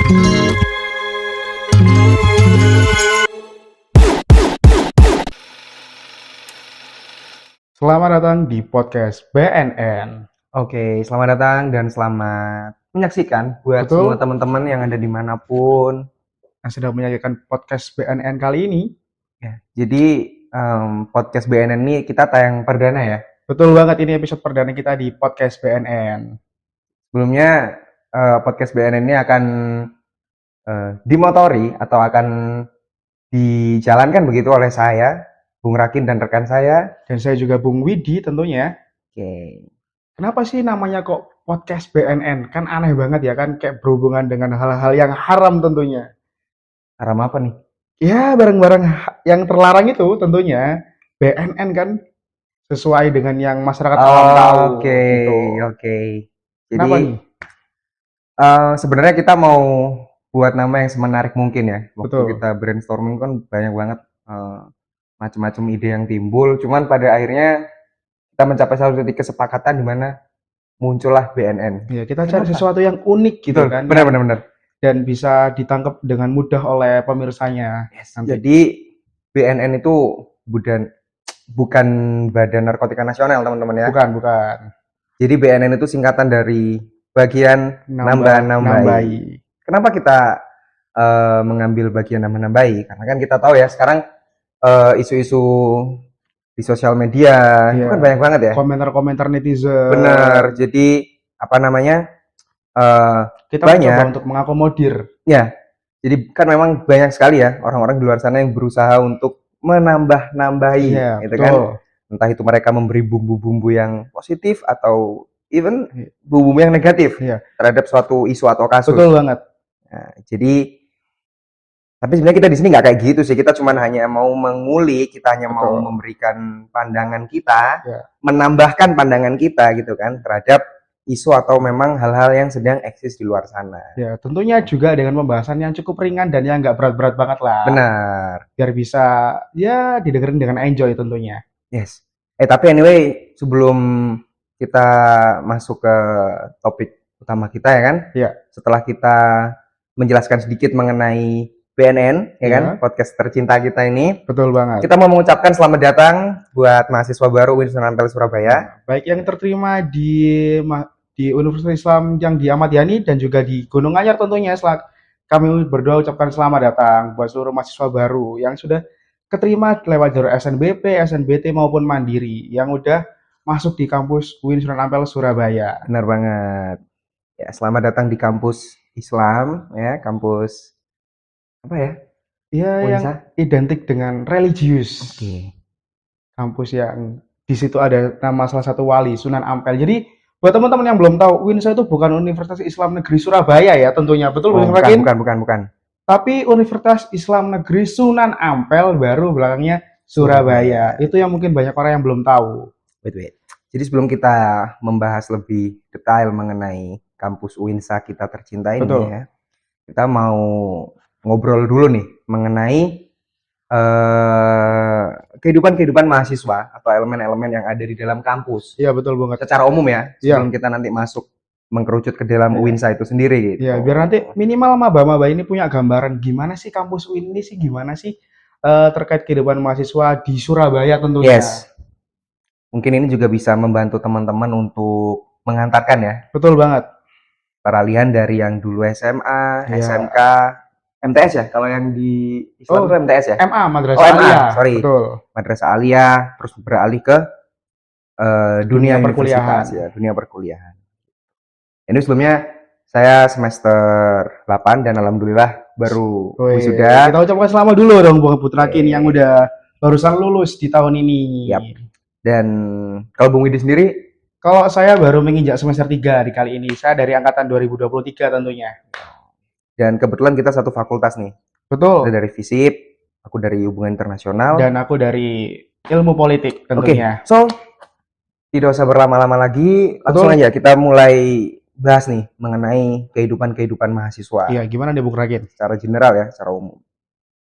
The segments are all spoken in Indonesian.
Selamat datang di podcast BNN. Oke, selamat datang dan selamat menyaksikan buat Betul. semua teman-teman yang ada dimanapun. Yang sedang menyajikan podcast BNN kali ini. Ya, jadi podcast BNN ini kita tayang perdana ya. Betul banget, ini episode perdana kita di podcast BNN. Sebelumnya podcast BNN ini akan dimotori atau akan dijalankan begitu oleh saya, Bung Rakin dan rekan saya. Dan saya juga Bung Widi tentunya. Oke. Kenapa sih namanya kok podcast BNN? Kan aneh banget ya kan, kayak berhubungan dengan hal-hal yang haram tentunya. Haram apa nih? Ya, barang-barang yang terlarang itu tentunya BNN kan sesuai dengan yang masyarakat awam tahu. Oke, Gitu. oke. Jadi Kenapa nih? sebenarnya kita mau buat nama yang semenarik mungkin ya. Waktu Betul. kita brainstorming kan banyak banget macam-macam ide yang timbul. Cuman pada akhirnya kita mencapai satu titik kesepakatan di mana muncullah BNN. Ya, kita cari Kenapa? sesuatu yang unik gitu Betul, kan. benar. Dan bisa ditangkap dengan mudah oleh pemirsanya. Yes. Nanti. Jadi BNN itu bukan Badan Narkotika Nasional, teman-teman ya. Bukan. Jadi BNN itu singkatan dari bagian nambah-nambahi. Kenapa kita mengambil bagian nambah-nambahi? Karena kan kita tahu ya sekarang isu-isu di sosial media itu kan banyak banget ya. Komentar-komentar netizen. Benar. Jadi apa namanya? Kita banyak mencoba untuk mengakomodir. Ya. Jadi kan memang banyak sekali ya orang-orang di luar sana yang berusaha untuk menambah-nambahi, gitu kan? Entah itu mereka memberi bumbu-bumbu yang positif atau even bumbu yang negatif terhadap suatu isu atau kasus. Betul banget. Nah, jadi tapi sebenarnya kita di sini nggak kayak gitu sih. Kita cuma hanya mau mengulik, kita hanya mau memberikan pandangan kita, menambahkan pandangan kita gitu kan terhadap isu atau memang hal-hal yang sedang eksis di luar sana. Ya, tentunya juga dengan pembahasan yang cukup ringan dan yang nggak berat-berat banget lah. Benar. Biar bisa ya didengerin dengan enjoy tentunya. Yes. Tapi anyway, sebelum kita masuk ke topik utama kita ya kan? Iya. Setelah kita menjelaskan sedikit mengenai BNN, ya kan? Podcast tercinta kita ini. Betul banget. Kita mau mengucapkan selamat datang buat mahasiswa baru Winston Ampel Surabaya. Baik yang terterima di Universitas Islam yang di Ahmad Yani dan juga di Gunung Anyar tentunya. Kami berdoa ucapkan selamat datang buat seluruh mahasiswa baru yang sudah keterima lewat jalur SNBP, SNBT maupun Mandiri yang udah masuk di kampus UIN Sunan Ampel Surabaya. Benar banget. Ya, selamat datang di kampus Islam ya, kampus apa ya? Ya, yang identik dengan religius. Oke. Kampus yang di situ ada nama salah satu wali Sunan Ampel. Jadi buat teman-teman yang belum tahu, UINSA itu bukan Universitas Islam Negeri Surabaya ya tentunya. Betul bukan. Tapi Universitas Islam Negeri Sunan Ampel baru belakangnya Surabaya. Itu yang mungkin banyak orang yang belum tahu. Wait. Jadi sebelum kita membahas lebih detail mengenai kampus UINSA kita tercinta ini ya, kita mau ngobrol dulu nih mengenai kehidupan mahasiswa atau elemen-elemen yang ada di dalam kampus. Iya, betul banget. Secara umum ya, sebelum kita nanti masuk mengkerucut ke dalam UINSA itu sendiri gitu. Iya, biar nanti minimal maba-maba ini punya gambaran gimana sih kampus UIN ini sih, gimana sih terkait kehidupan mahasiswa di Surabaya tentunya. Yes. Mungkin ini juga bisa membantu teman-teman untuk mengantarkan ya. Betul banget. Peralihan dari yang dulu SMA, SMK, MTS ya, kalau yang di Islam itu MTS ya? MA, Madrasah Aliyah. Sorry. Betul. Madrasah Aliyah, terus beralih ke dunia perkuliahan. Ya, dunia perkuliahan. Ini sebelumnya saya semester 8 dan alhamdulillah baru wisuda. Kita ucapkan selamat dulu dong Bung Putrakin yang udah barusan lulus di tahun ini. Yap. Dan kalau Bung Widi sendiri? Kalau saya baru menginjak semester 3 di kali ini. Saya dari angkatan 2023 tentunya. Dan kebetulan kita satu fakultas nih. Betul. Saya dari FISIP, aku dari Hubungan Internasional. Dan aku dari Ilmu Politik tentunya. So, tidak usah berlama-lama lagi, langsung aja kita mulai bahas nih mengenai kehidupan mahasiswa. Iya, gimana nih Bung Rakin? Secara general ya, secara umum.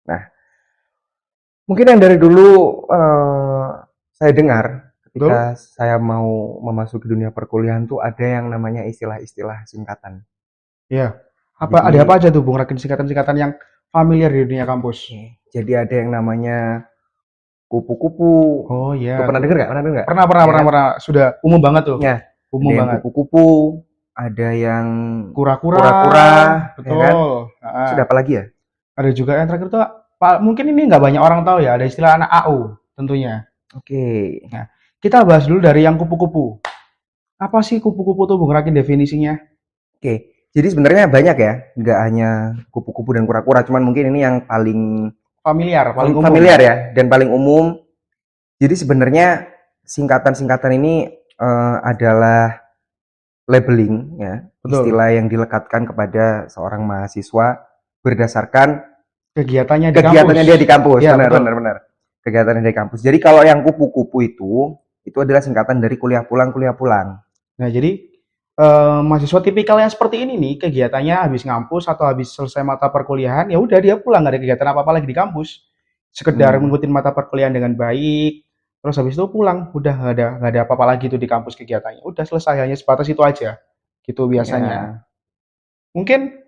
Nah, mungkin yang dari dulu saya dengar ketika saya mau memasuki dunia perkuliahan tuh ada yang namanya istilah-istilah singkatan. Iya. Ada apa aja tuh Bung Rakin singkatan-singkatan yang familiar di dunia kampus? Jadi ada yang namanya kupu-kupu. Oh iya. Tuh, pernah dengar nggak? Pernah. Sudah umum banget tuh. Ya. Umum ada banget. Yang kupu-kupu, ada yang kura-kura. Betul. Ya kan? Sudah apa lagi ya? Ada juga yang terakhir tuh, mungkin ini nggak banyak orang tahu ya, ada istilah anak AU tentunya. Oke. Nah, kita bahas dulu dari yang kupu-kupu. Apa sih kupu-kupu tuh Bung Rakin definisinya? Oke. Jadi sebenarnya banyak ya, nggak hanya kupu-kupu dan kura-kura, cuman mungkin ini yang paling paling umum. Familiar ya, dan paling umum. Jadi sebenarnya singkatan-singkatan ini adalah labeling ya, Betul. istilah yang dilekatkan kepada seorang mahasiswa berdasarkan kegiatannya dia di kampus. Ya, benar. Kegiatannya di kampus. Jadi kalau yang kupu-kupu itu adalah singkatan dari kuliah pulang. Nah, jadi mahasiswa tipikal yang seperti ini nih, kegiatannya habis ngampus atau habis selesai mata perkuliahan, ya udah dia pulang, nggak ada kegiatan apa-apa lagi di kampus. Sekedar mengikuti mata perkuliahan dengan baik, terus habis itu pulang, udah nggak ada apa-apa lagi tuh di kampus kegiatannya. Udah selesai, hanya sebatas itu aja. Gitu biasanya. Mungkin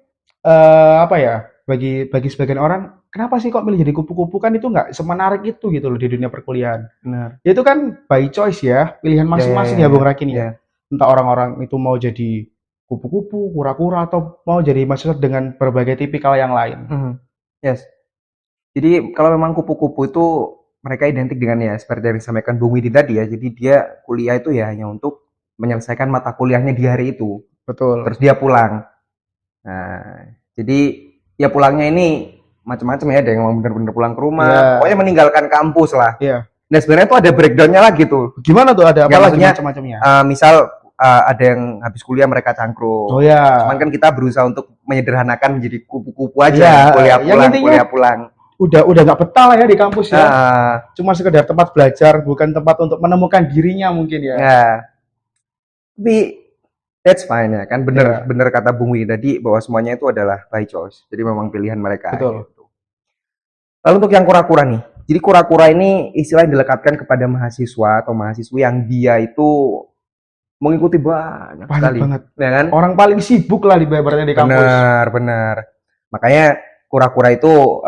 apa ya? Bagi sebagian orang, kenapa sih kok milih jadi kupu-kupu, kan itu nggak semenarik itu gitu loh di dunia perkuliahan. Benar. Ya itu kan by choice ya, pilihan masing-masing ya Bung Rakin ya. Entah orang-orang itu mau jadi kupu-kupu, kura-kura, atau mau jadi mahasiswa dengan berbagai tipikal yang lain. Yes. Jadi kalau memang kupu-kupu itu mereka identik dengan ya seperti yang disampaikan Bung Widi tadi ya. Jadi dia kuliah itu ya hanya untuk menyelesaikan mata kuliahnya di hari itu. Betul. Terus dia pulang. Nah, jadi ya pulangnya ini macam-macam ya. Ada yang mau benar-benar pulang ke rumah. Pokoknya meninggalkan kampus lah. Iya. Nah sebenarnya tuh ada breakdownnya lagi tuh. Gimana tuh, ada apa lagi macam-macamnya? Misal ada yang habis kuliah mereka cangkruk. Oh ya. Cuman kan kita berusaha untuk menyederhanakan menjadi kupu-kupu aja. Kuliah pulang. Udah nggak betah lah ya di kampus ya. Cuma sekedar tempat belajar, bukan tempat untuk menemukan dirinya mungkin ya. Tapi that's fine ya kan, bener kata Bung Wi tadi bahwa semuanya itu adalah by choice. Jadi memang pilihan mereka. Betul. Gitu. Lalu untuk yang kura-kura nih. Jadi kura-kura ini istilah yang dilekatkan kepada mahasiswa atau mahasiswi yang dia itu mengikuti banyak sekali. Banget. Ya kan? Orang paling sibuk lah di kampus. Benar. Makanya kura-kura itu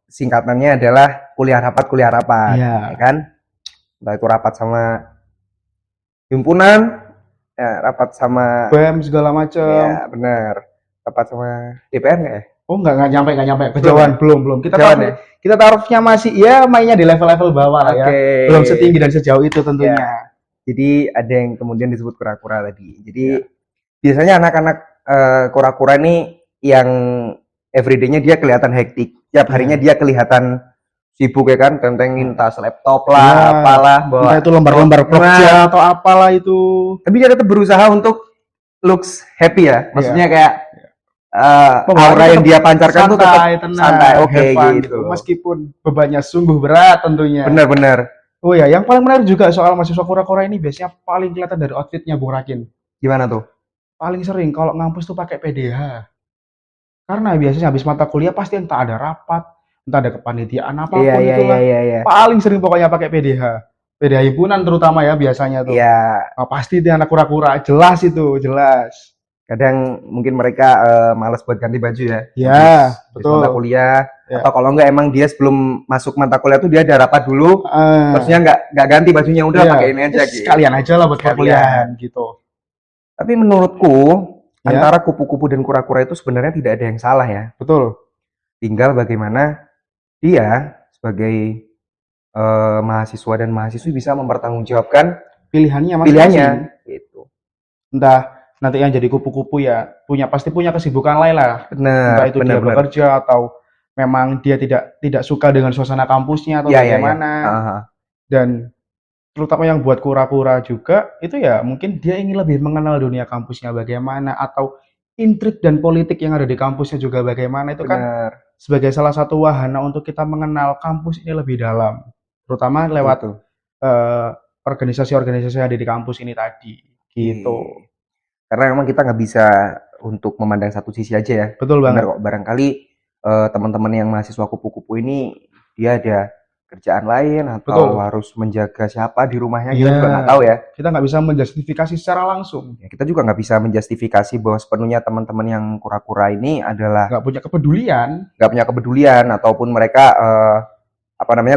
singkatannya adalah kuliah rapat. Ya kan? Entah itu rapat sama himpunan, ya, rapat sama BEM segala macam. Ya, benar. Rapat sama DPR nggak ya? Oh, nggak nyampe. Kejauhan, belum. Kita taruhnya masih ya mainnya di level-level bawah lah ya. Belum setinggi dan sejauh itu tentunya. Ya. Jadi ada yang kemudian disebut kura-kura tadi. Jadi biasanya anak-anak kura-kura ini yang everyday-nya dia kelihatan hektik. Tiap harinya dia kelihatan sibuk ya kan, tentengin tas laptop lah, apalah, bawa itu lembar-lembar project atau apalah itu. Tapi dia tetap berusaha untuk looks happy ya. Maksudnya kayak aura yang dia pancarkan tuh tetap santai, oke gitu. Meskipun bebannya sungguh berat tentunya. Benar. Oh ya, yang paling menarik juga soal mahasiswa kura-kura ini biasanya paling kelihatan dari outfitnya Bung Rakin. Gimana tuh? Paling sering kalau ngampus tuh pakai PDH. Karena biasanya habis mata kuliah pasti entah ada rapat, entah ada kepanitiaan apapun itulah. Paling sering pokoknya pakai PDH. PDH himpunan terutama ya biasanya tuh. Iya. Pasti itu anak kura-kura, jelas. Kadang mungkin mereka malas buat ganti baju ya. Iya, betul. Mata kuliah. Atau kalau enggak emang dia sebelum masuk mata kuliah tuh dia ada rapat dulu. Terusnya enggak ganti bajunya, udah pakai ini aja gitu. Sekalian aja lah buat perkuliahan gitu. Tapi menurutku antara kupu-kupu dan kura-kura itu sebenarnya tidak ada yang salah ya. Betul. Tinggal bagaimana dia sebagai mahasiswa dan mahasiswi bisa mempertanggungjawabkan pilihannya gitu. Entah nanti yang jadi kupu-kupu ya pasti punya kesibukan lain lah. Entah itu dia bekerja atau memang dia tidak suka dengan suasana kampusnya atau bagaimana. Dan terutama yang buat kura-kura juga itu ya mungkin dia ingin lebih mengenal dunia kampusnya bagaimana, atau intrik dan politik yang ada di kampusnya juga bagaimana. Itu kan sebagai salah satu wahana untuk kita mengenal kampus ini lebih dalam, terutama lewat organisasi-organisasi yang ada di kampus ini tadi gitu. Karena memang kita nggak bisa untuk memandang satu sisi aja ya. Betul banget. Kok barangkali teman-teman yang mahasiswa kupu-kupu ini dia ada kerjaan lain atau harus menjaga siapa di rumahnya, kita juga nggak tahu ya. Kita nggak bisa menjustifikasi secara langsung. Ya, kita juga nggak bisa menjustifikasi bahwa sepenuhnya teman-teman yang kura-kura ini adalah nggak punya kepedulian, ataupun mereka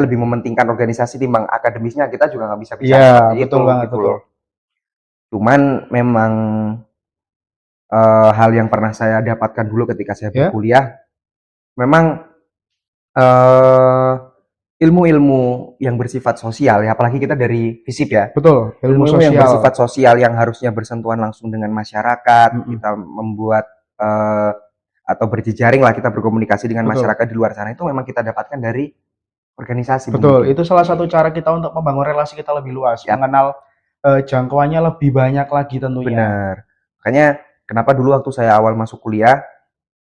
lebih mementingkan organisasi timbang akademisnya. Kita juga nggak bisa bicara seperti betul itu, banget, gitu betul. Cuman memang hal yang pernah saya dapatkan dulu ketika saya berkuliah, memang ilmu-ilmu yang bersifat sosial ya, apalagi kita dari FISIP ya. Betul, ilmu yang bersifat sosial yang harusnya bersentuhan langsung dengan masyarakat, kita membuat atau berjejaring lah, kita berkomunikasi dengan masyarakat di luar sana, itu memang kita dapatkan dari organisasi. Betul, itu salah satu cara kita untuk membangun relasi kita lebih luas, mengenal jangkauannya lebih banyak lagi tentunya. Benar. Makanya kenapa dulu waktu saya awal masuk kuliah,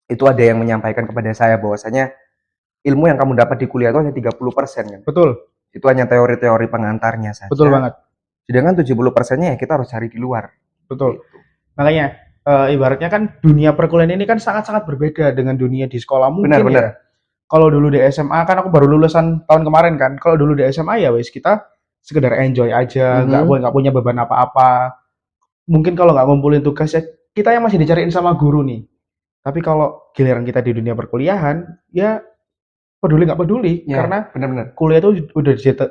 itu ada yang menyampaikan kepada saya bahwasanya ilmu yang kamu dapat di kuliah itu hanya 30% kan. Betul. Itu hanya teori-teori pengantarnya saja. Betul banget. Sedangkan 70%-nya ya kita harus cari di luar. Betul. Gitu. Makanya ibaratnya kan dunia perkuliahan ini kan sangat-sangat berbeda dengan dunia di sekolah mungkin. Benar. Ya. Kalau dulu di SMA kan aku baru lulusan tahun kemarin kan. Kalau dulu di SMA ya wes kita sekedar enjoy aja, nggak punya beban apa-apa. Mungkin kalau nggak ngumpulin tugas ya kita yang masih dicariin sama guru nih. Tapi kalau giliran kita di dunia perkuliahan ya peduli nggak peduli ya, karena benar-benar kuliah itu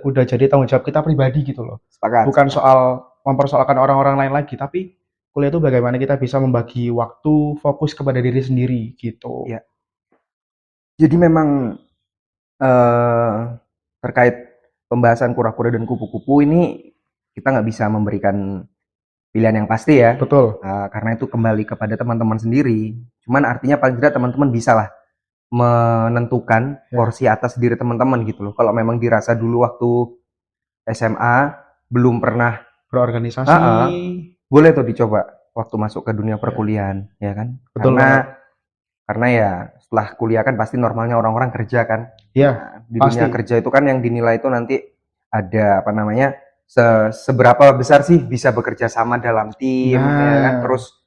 udah jadi tanggung jawab kita pribadi gitu loh. Sepakat. Bukan soal mempersoalkan orang-orang lain lagi, tapi kuliah itu bagaimana kita bisa membagi waktu, fokus kepada diri sendiri gitu. Ya. Jadi memang terkait pembahasan kura-kura dan kupu-kupu ini kita nggak bisa memberikan pilihan yang pasti ya. Betul. Karena itu kembali kepada teman-teman sendiri. Cuman artinya paling tidak teman-teman bisa lah menentukan porsi atas diri teman-teman gitu loh. Kalau memang dirasa dulu waktu SMA belum pernah berorganisasi, boleh tuh dicoba waktu masuk ke dunia perkuliahan, ya kan? Betul. Karena ya setelah kuliah kan pasti normalnya orang-orang kerja kan. Iya. Nah, di dunia kerja itu kan yang dinilai itu nanti ada seberapa besar sih bisa bekerja sama dalam tim, ya kan? Terus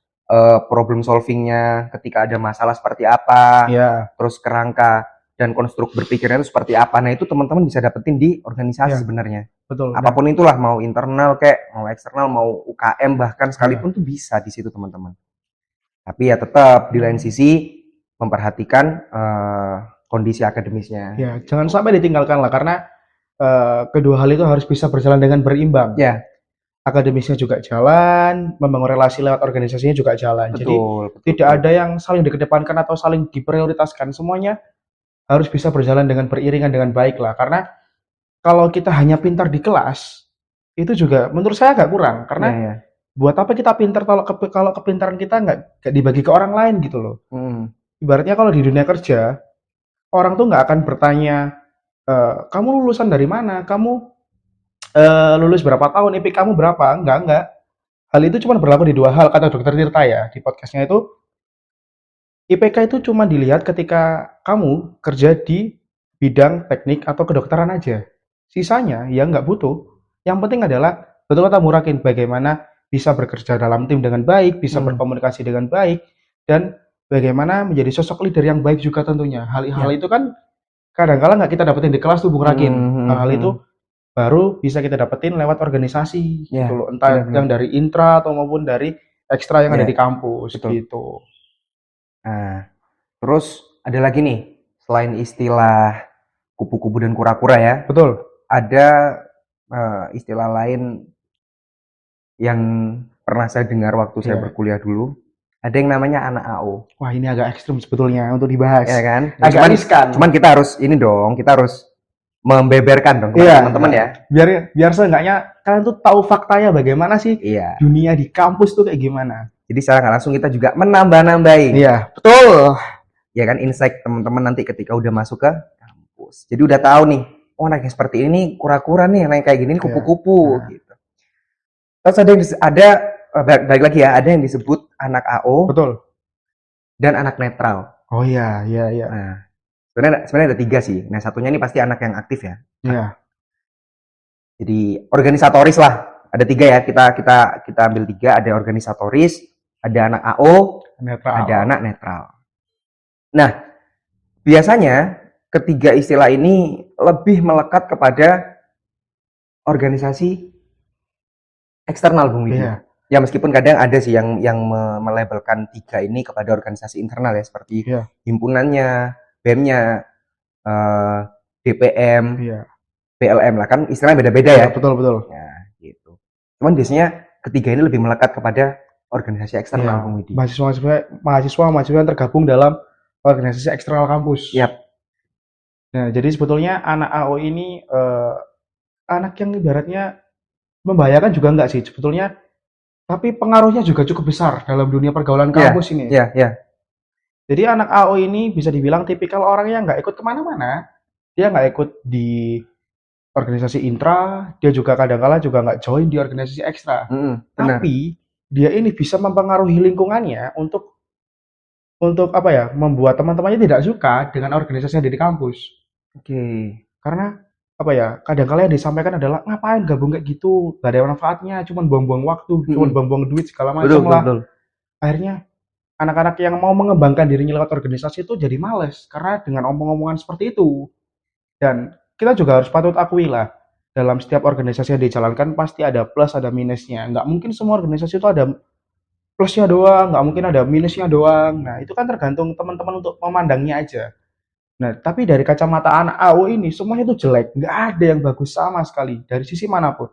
problem solvingnya ketika ada masalah seperti apa, terus kerangka dan konstruk berpikirnya itu seperti apa. Nah itu teman-teman bisa dapetin di organisasi sebenarnya. Betul. Apapun itulah, mau internal kayak, mau eksternal, mau UKM bahkan sekalipun tuh bisa di situ teman-teman. Tapi ya tetap di lain sisi memperhatikan kondisi akademisnya. Ya, jangan sampai ditinggalkan lah karena kedua hal itu harus bisa berjalan dengan berimbang. Ya. Akademisnya juga jalan, membangun relasi lewat organisasinya juga jalan. Jadi tidak ada yang saling dikedepankan atau saling diprioritaskan. Semuanya harus bisa berjalan dengan beriringan dengan baik lah. Karena kalau kita hanya pintar di kelas, itu juga menurut saya agak kurang. Karena buat apa kita pintar kalau kepintaran kita nggak dibagi ke orang lain gitu loh. Ibaratnya kalau di dunia kerja, orang tuh nggak akan bertanya, kamu lulusan dari mana? Kamu lulus berapa tahun, IP kamu berapa? Enggak. Hal itu cuma berlaku di dua hal, kata Dokter Tirta ya di podcastnya itu. IPK itu cuma dilihat ketika kamu kerja di bidang teknik atau kedokteran aja. Sisanya ya nggak butuh. Yang penting adalah betul kata Murakin, bagaimana bisa bekerja dalam tim dengan baik, bisa berkomunikasi dengan baik, dan bagaimana menjadi sosok leader yang baik juga tentunya. Hal-hal itu kan kadang-kala nggak kita dapetin di kelas tuh Bung Rakin. Hal-hal itu baru bisa kita dapetin lewat organisasi gitu loh. Entah yang dari intra atau maupun dari ekstra yang ada di kampus gitu. Nah, terus ada lagi nih, selain istilah kupu-kupu dan kura-kura ya. Betul. Ada istilah lain yang pernah saya dengar waktu saya berkuliah dulu. Ada yang namanya anak AO. Wah, ini agak ekstrim sebetulnya untuk dibahas. Ya kan? Agak riskan. Cuman kita harus membeberkan dong teman-teman ya. Biar seenggaknya kalian tuh tahu faktanya bagaimana sih dunia di kampus tuh kayak gimana. Jadi secara nggak langsung kita juga menambah-nambahin. Iya, betul. Ya kan, insight teman-teman nanti ketika udah masuk ke kampus. Jadi udah tahu nih, oh anak yang seperti ini kura-kura nih, anak yang kayak gini kupu-kupu gitu. Terus balik lagi ya, ada yang disebut anak AO. Betul. Dan anak netral. Oh iya. Nah, sebenarnya ada 3 sih. Nah, satunya ini pasti anak yang aktif ya. Iya. Jadi organisatoris lah. Ada 3 ya. Kita ambil 3. Ada organisatoris, ada anak AO, ada anak netral. Nah, biasanya ketiga istilah ini lebih melekat kepada organisasi eksternal, Bung Widi. Iya. Ya meskipun kadang ada sih yang melabelkan tiga ini kepada organisasi internal ya, seperti himpunannya, BEM-nya, DPM, PLM lah, kan istilahnya beda-beda ya. Betul. Ya, gitu. Cuman biasanya ketiga ini lebih melekat kepada organisasi eksternal, Bung Widi. Mahasiswa yang tergabung dalam organisasi eksternal kampus. Yap. Nah, jadi sebetulnya anak AO ini anak yang ibaratnya membahayakan juga enggak sih sebetulnya, tapi pengaruhnya juga cukup besar dalam dunia pergaulan kampus ini. Iya. Jadi anak AO ini bisa dibilang tipikal orang yang nggak ikut kemana-mana. Dia nggak ikut di organisasi intra, dia juga kadang-kala juga nggak join di organisasi ekstra. Tapi dia ini bisa mempengaruhi lingkungannya untuk apa ya, membuat teman-temannya tidak suka dengan organisasi yang ada di kampus. Karena apa ya, kadang-kala yang disampaikan adalah ngapain gabung kayak gitu, gak ada manfaatnya, cuman buang-buang waktu, cuman buang-buang duit segala macam lah. Akhirnya anak-anak yang mau mengembangkan dirinya lewat organisasi itu jadi males karena dengan omong-omongan seperti itu. Dan kita juga harus patut akui lah, dalam setiap organisasi yang dijalankan pasti ada plus ada minusnya. Nggak mungkin semua organisasi itu ada plusnya doang, nggak mungkin ada minusnya doang. Nah, itu kan tergantung teman-teman untuk memandangnya aja. Nah, tapi dari kacamata anak AO ini, semuanya itu jelek. Nggak ada yang bagus sama sekali, dari sisi manapun.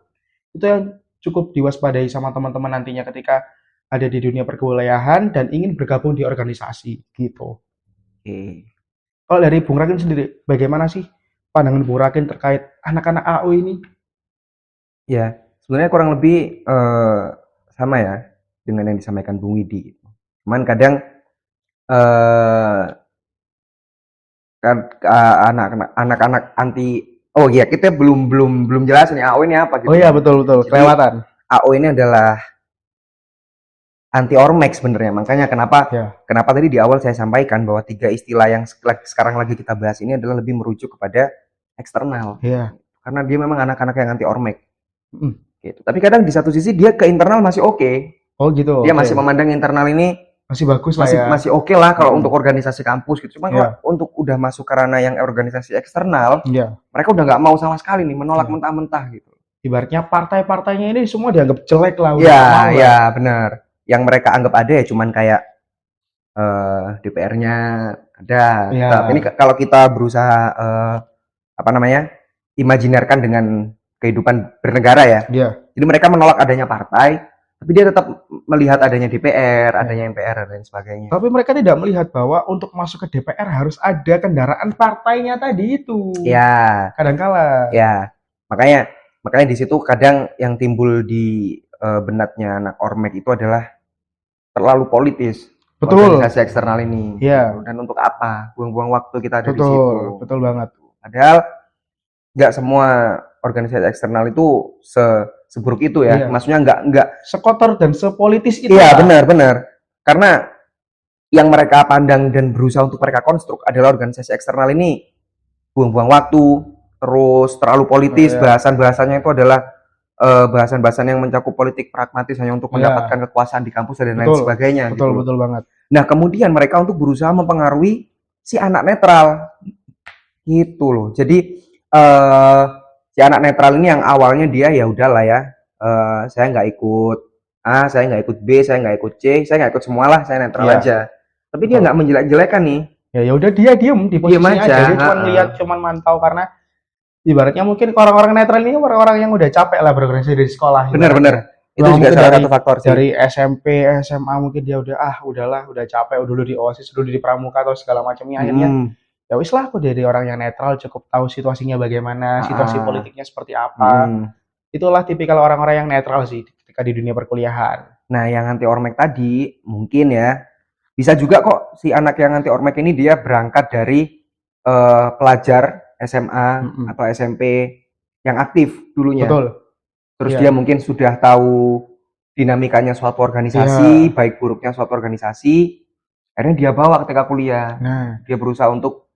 Itu yang cukup diwaspadai sama teman-teman nantinya ketika ada di dunia perkuliahan dan ingin bergabung di organisasi, gitu. Kalau dari Bung Rakin sendiri, bagaimana sih pandangan Bung Rakin terkait anak-anak AO ini? Ya, sebenarnya kurang lebih sama ya dengan yang disampaikan Bung Widi. Cuman kadang anak-anak anti, oh iya, kita belum jelas nih AO ini apa gitu. Oh iya, betul kelewatan. AO ini adalah anti ormek sebenarnya. Makanya kenapa tadi di awal saya sampaikan bahwa tiga istilah yang sekarang lagi kita bahas ini adalah lebih merujuk kepada eksternal. Karena dia memang anak-anak yang anti ormek. Gitu. Tapi kadang di satu sisi dia ke internal masih oke. Oh gitu. Dia masih memandang internal ini masih bagus lah ya. Masih oke lah kalau untuk organisasi kampus gitu. Cuma kalau untuk udah masuk ke ranah yang organisasi eksternal, mereka udah nggak mau sama sekali nih, menolak mentah-mentah gitu. Ibaratnya partai-partainya ini semua dianggap jelek lah. Iya, benar. Yang mereka anggap ada ya cuman kayak DPR-nya ada. Tapi ini kalau kita berusaha imajinarkan dengan kehidupan bernegara ya. Jadi mereka menolak adanya partai, tapi dia tetap melihat adanya DPR, adanya MPR dan sebagainya. Tapi mereka tidak melihat bahwa untuk masuk ke DPR harus ada kendaraan partainya tadi itu. Ya. Kadang-kala. Ya. Makanya di situ kadang yang timbul di benaknya anak ormek itu adalah terlalu politis. Betul. Organisasi eksternal ini. Iya. Dan untuk apa? Buang-buang waktu kita ada di situ. Betul banget. Padahal nggak semua organisasi eksternal itu seburuk itu ya. Maksudnya nggak sekotor dan sepolitis itu. Iya, benar. Karena yang mereka pandang dan berusaha untuk mereka konstruk adalah organisasi eksternal ini buang-buang waktu, terus terlalu politis, bahasan-bahasannya itu adalah bahasan-bahasan yang mencakup politik pragmatis hanya untuk mendapatkan kekuasaan di kampus dan lain sebagainya. Betul banget. Nah, kemudian mereka untuk berusaha mempengaruhi si anak netral. Gitu loh. Jadi si anak netral ini yang awalnya dia ya udahlah ya, saya nggak ikut A, saya nggak ikut B, saya nggak ikut C, saya nggak ikut semualah, saya netral aja. Tapi dia nggak menjelek-jelekan nih. Ya udah dia diem di posisinya aja. Dia cuma lihat, cuma mantau, karena ibaratnya mungkin orang-orang netral ini orang-orang yang udah capek lah berorganisasi dari sekolah. Bener. Itu juga salah satu faktor sih. Dari SMP, SMA mungkin dia udah capek, dulu di OSIS, dulu di Pramuka atau segala macamnya. Akhirnya ya wis lah, aku dari orang yang netral, cukup tahu situasinya bagaimana, situasi politiknya seperti apa. Itulah tipikal orang-orang yang netral sih ketika di dunia perkuliahan. Nah, yang anti ormek tadi mungkin ya bisa juga kok si anak yang anti ormek ini dia berangkat dari pelajar SMA atau SMP yang aktif dulunya. Betul. Terus dia mungkin sudah tahu dinamikanya suatu organisasi, baik buruknya suatu organisasi. Akhirnya dia bawa ketika kuliah. Nah, dia berusaha untuk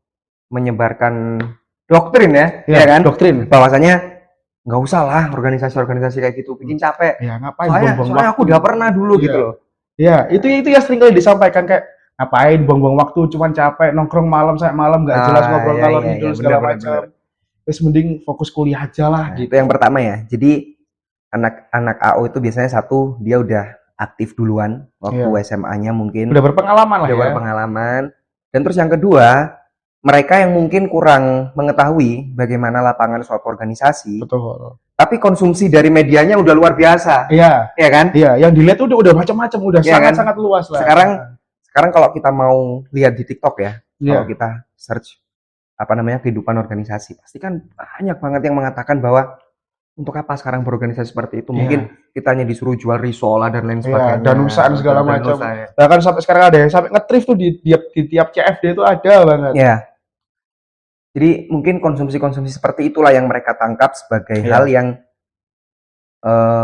menyebarkan doktrin ya kan? Doktrin. Bahwasanya nggak usah lah organisasi-organisasi kayak gitu, bikin capek. Ya ngapain? Soalnya aku udah pernah dulu gitu loh. Ya, itu ya sering kali disampaikan kayak ngapain buang-buang waktu, cuman capek nongkrong malam sampai malam nggak jelas ngobrol ngalor ngidul segala macam. Terus mending fokus kuliah aja lah gitu. Itu yang pertama ya. Jadi anak-anak AO itu biasanya satu, dia udah aktif duluan waktu SMA-nya mungkin. Udah berpengalaman lah ya. Udah berpengalaman. Dan terus yang kedua, mereka yang mungkin kurang mengetahui bagaimana lapangan suatu organisasi. Betul. Tapi konsumsi dari medianya udah luar biasa. Iya. Iya kan? Iya, yang dilihat udah macam-macam, udah sangat-sangat luas lah. Sekarang kalau kita mau lihat di TikTok ya, kalau kita search kehidupan organisasi, pasti kan banyak banget yang mengatakan bahwa untuk apa sekarang berorganisasi seperti itu? Mungkin kita hanya disuruh jual risola dan lain sebagainya. Danusan segala macam. Bahkan sampai sekarang ada yang sampai nge-thrift tuh di tiap CFD itu ada banget. Iya. Jadi mungkin konsumsi-konsumsi seperti itulah yang mereka tangkap sebagai hal yang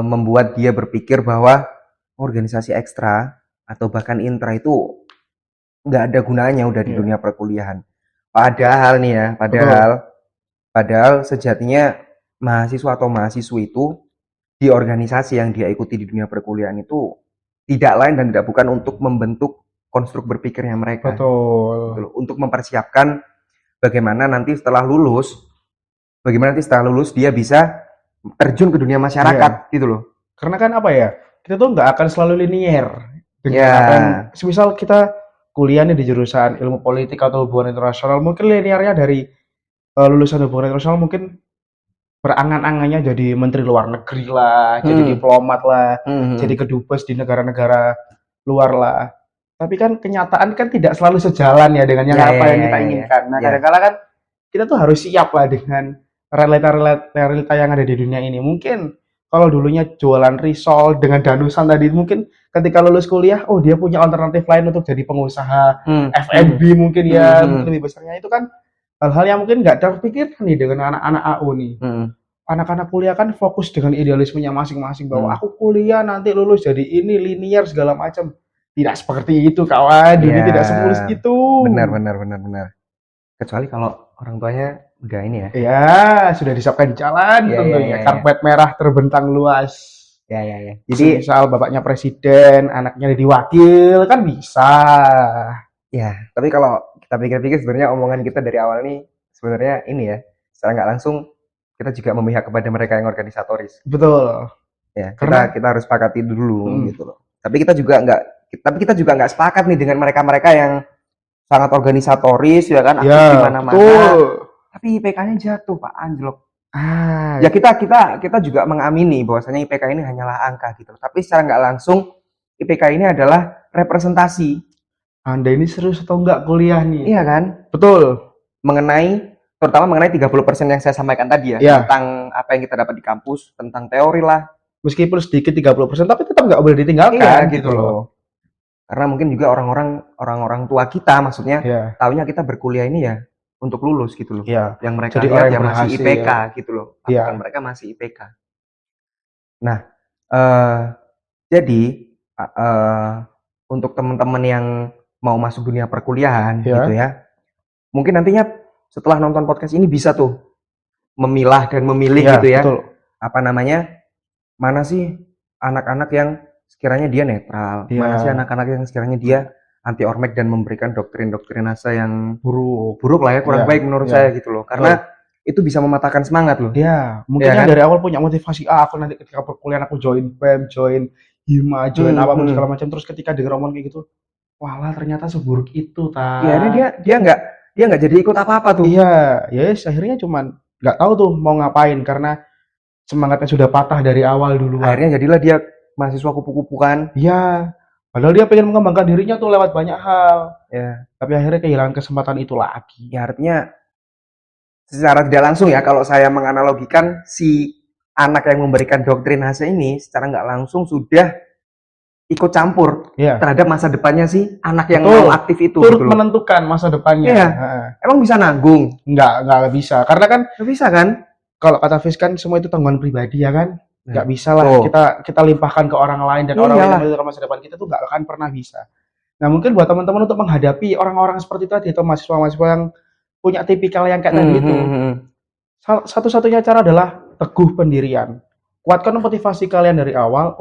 membuat dia berpikir bahwa organisasi ekstra atau bahkan intra itu nggak ada gunanya udah di dunia perkuliahan. Padahal nih ya, padahal sejatinya mahasiswa atau mahasiswi itu di organisasi yang dia ikuti di dunia perkuliahan itu tidak lain dan tidak bukan untuk membentuk konstruk berpikirnya mereka. Betul. Gitu, untuk mempersiapkan bagaimana nanti setelah lulus dia bisa terjun ke dunia masyarakat gitu loh. Karena kan apa ya, kita tuh nggak akan selalu linier. Semisal kita kuliahnya di jurusan ilmu politik atau hubungan internasional, mungkin linearnya dari lulusan hubungan internasional mungkin berangan-angannya jadi menteri luar negeri lah, jadi diplomat lah, jadi kedubes di negara-negara luar lah. Tapi kan kenyataan kan tidak selalu sejalan ya dengan yang yang kita inginkan. Nah, kadang-kadang kan kita tuh harus siap lah dengan realita yang ada di dunia ini. Mungkin kalau dulunya jualan risol dengan danusan tadi, mungkin ketika lulus kuliah, dia punya alternatif lain untuk jadi pengusaha F&B mungkin mungkin lebih besarnya. Itu kan hal-hal yang mungkin nggak terpikirkan nih dengan anak-anak AU nih. Anak-anak kuliah kan fokus dengan idealismenya masing-masing bahwa aku kuliah nanti lulus jadi ini linear segala macam. Tidak seperti itu kawan, dunia tidak semulus itu. Benar. Kecuali kalau orang tuanya udah ini ya. Iya, sudah disiapkan jalan tentunya. Karpet merah terbentang luas. Jadi misal bapaknya presiden, anaknya jadi wakil kan bisa. Ya, tapi kalau kita pikir-pikir sebenarnya omongan kita dari awal nih sebenarnya ini ya, secara nggak langsung kita juga memihak kepada mereka yang organisatoris. Betul. Ya, karena kita harus sepakati dulu gitu loh. Tapi kita juga nggak sepakat nih dengan mereka-mereka yang sangat organisatoris ya kan, aktif di mana-mana. Tapi IPK-nya jatuh, Pak, anjlok. Ya kita juga mengamini bahwasanya IPK ini hanyalah angka gitu. Tapi secara nggak langsung IPK ini adalah representasi. Anda ini serius atau enggak kuliah nih? Iya kan? Betul. Terutama mengenai 30% yang saya sampaikan tadi ya, tentang apa yang kita dapat di kampus, tentang teori lah. Meskipun sedikit 30%, tapi tetap nggak boleh ditinggalkan gitu loh. Karena mungkin juga orang-orang tua kita maksudnya taunya kita berkuliah ini ya untuk lulus gitu loh. Yang mereka jadi lihat ya masih IPK gitu loh. Mereka masih IPK. Nah, jadi untuk teman-teman yang mau masuk dunia perkuliahan gitu ya, mungkin nantinya setelah nonton podcast ini bisa tuh memilah dan memilih gitu ya. Betul. Mana sih anak-anak yang sekiranya dia netral, mana sih anak-anak yang sekiranya dia anti ormek dan memberikan doktrin-doktrinase yang buruk lah ya, kurang baik menurut saya gitu loh. Karena itu bisa mematahkan semangat loh. Mungkin dari awal punya motivasi, aku nanti ketika perkuliahan aku join BEM, join HIMA, join apapun segala macam, terus ketika denger omongan kayak gitu, walah ternyata seburuk itu dia nggak jadi ikut apa-apa tuh. Akhirnya cuman nggak tahu tuh mau ngapain karena semangatnya sudah patah dari awal dulu. Akhirnya jadilah dia mahasiswa kupu-kupu kan. Padahal dia pengen mengembangkan dirinya tuh lewat banyak hal. Tapi akhirnya kehilangan kesempatan itu lagi. Ya artinya secara tidak langsung ya, kalau saya menganalogikan si anak yang memberikan doktrinase ini secara nggak langsung sudah ikut campur terhadap masa depannya si anak yang mau aktif itu. Turut menentukan masa depannya. Emang bisa nanggung? Nggak bisa. Karena kan nggak bisa kan? Kalau kata Fis kan semua itu tanggungan pribadi ya kan. Nggak bisa lah kita limpahkan ke orang lain dan orang lain yang menentukan masa depan kita tuh nggak akan pernah bisa. Nah mungkin buat teman-teman untuk menghadapi orang-orang seperti tadi atau mahasiswa-mahasiswa yang punya tipikal yang kayak tadi itu, satu-satunya cara adalah teguh pendirian. Kuatkan motivasi kalian dari awal.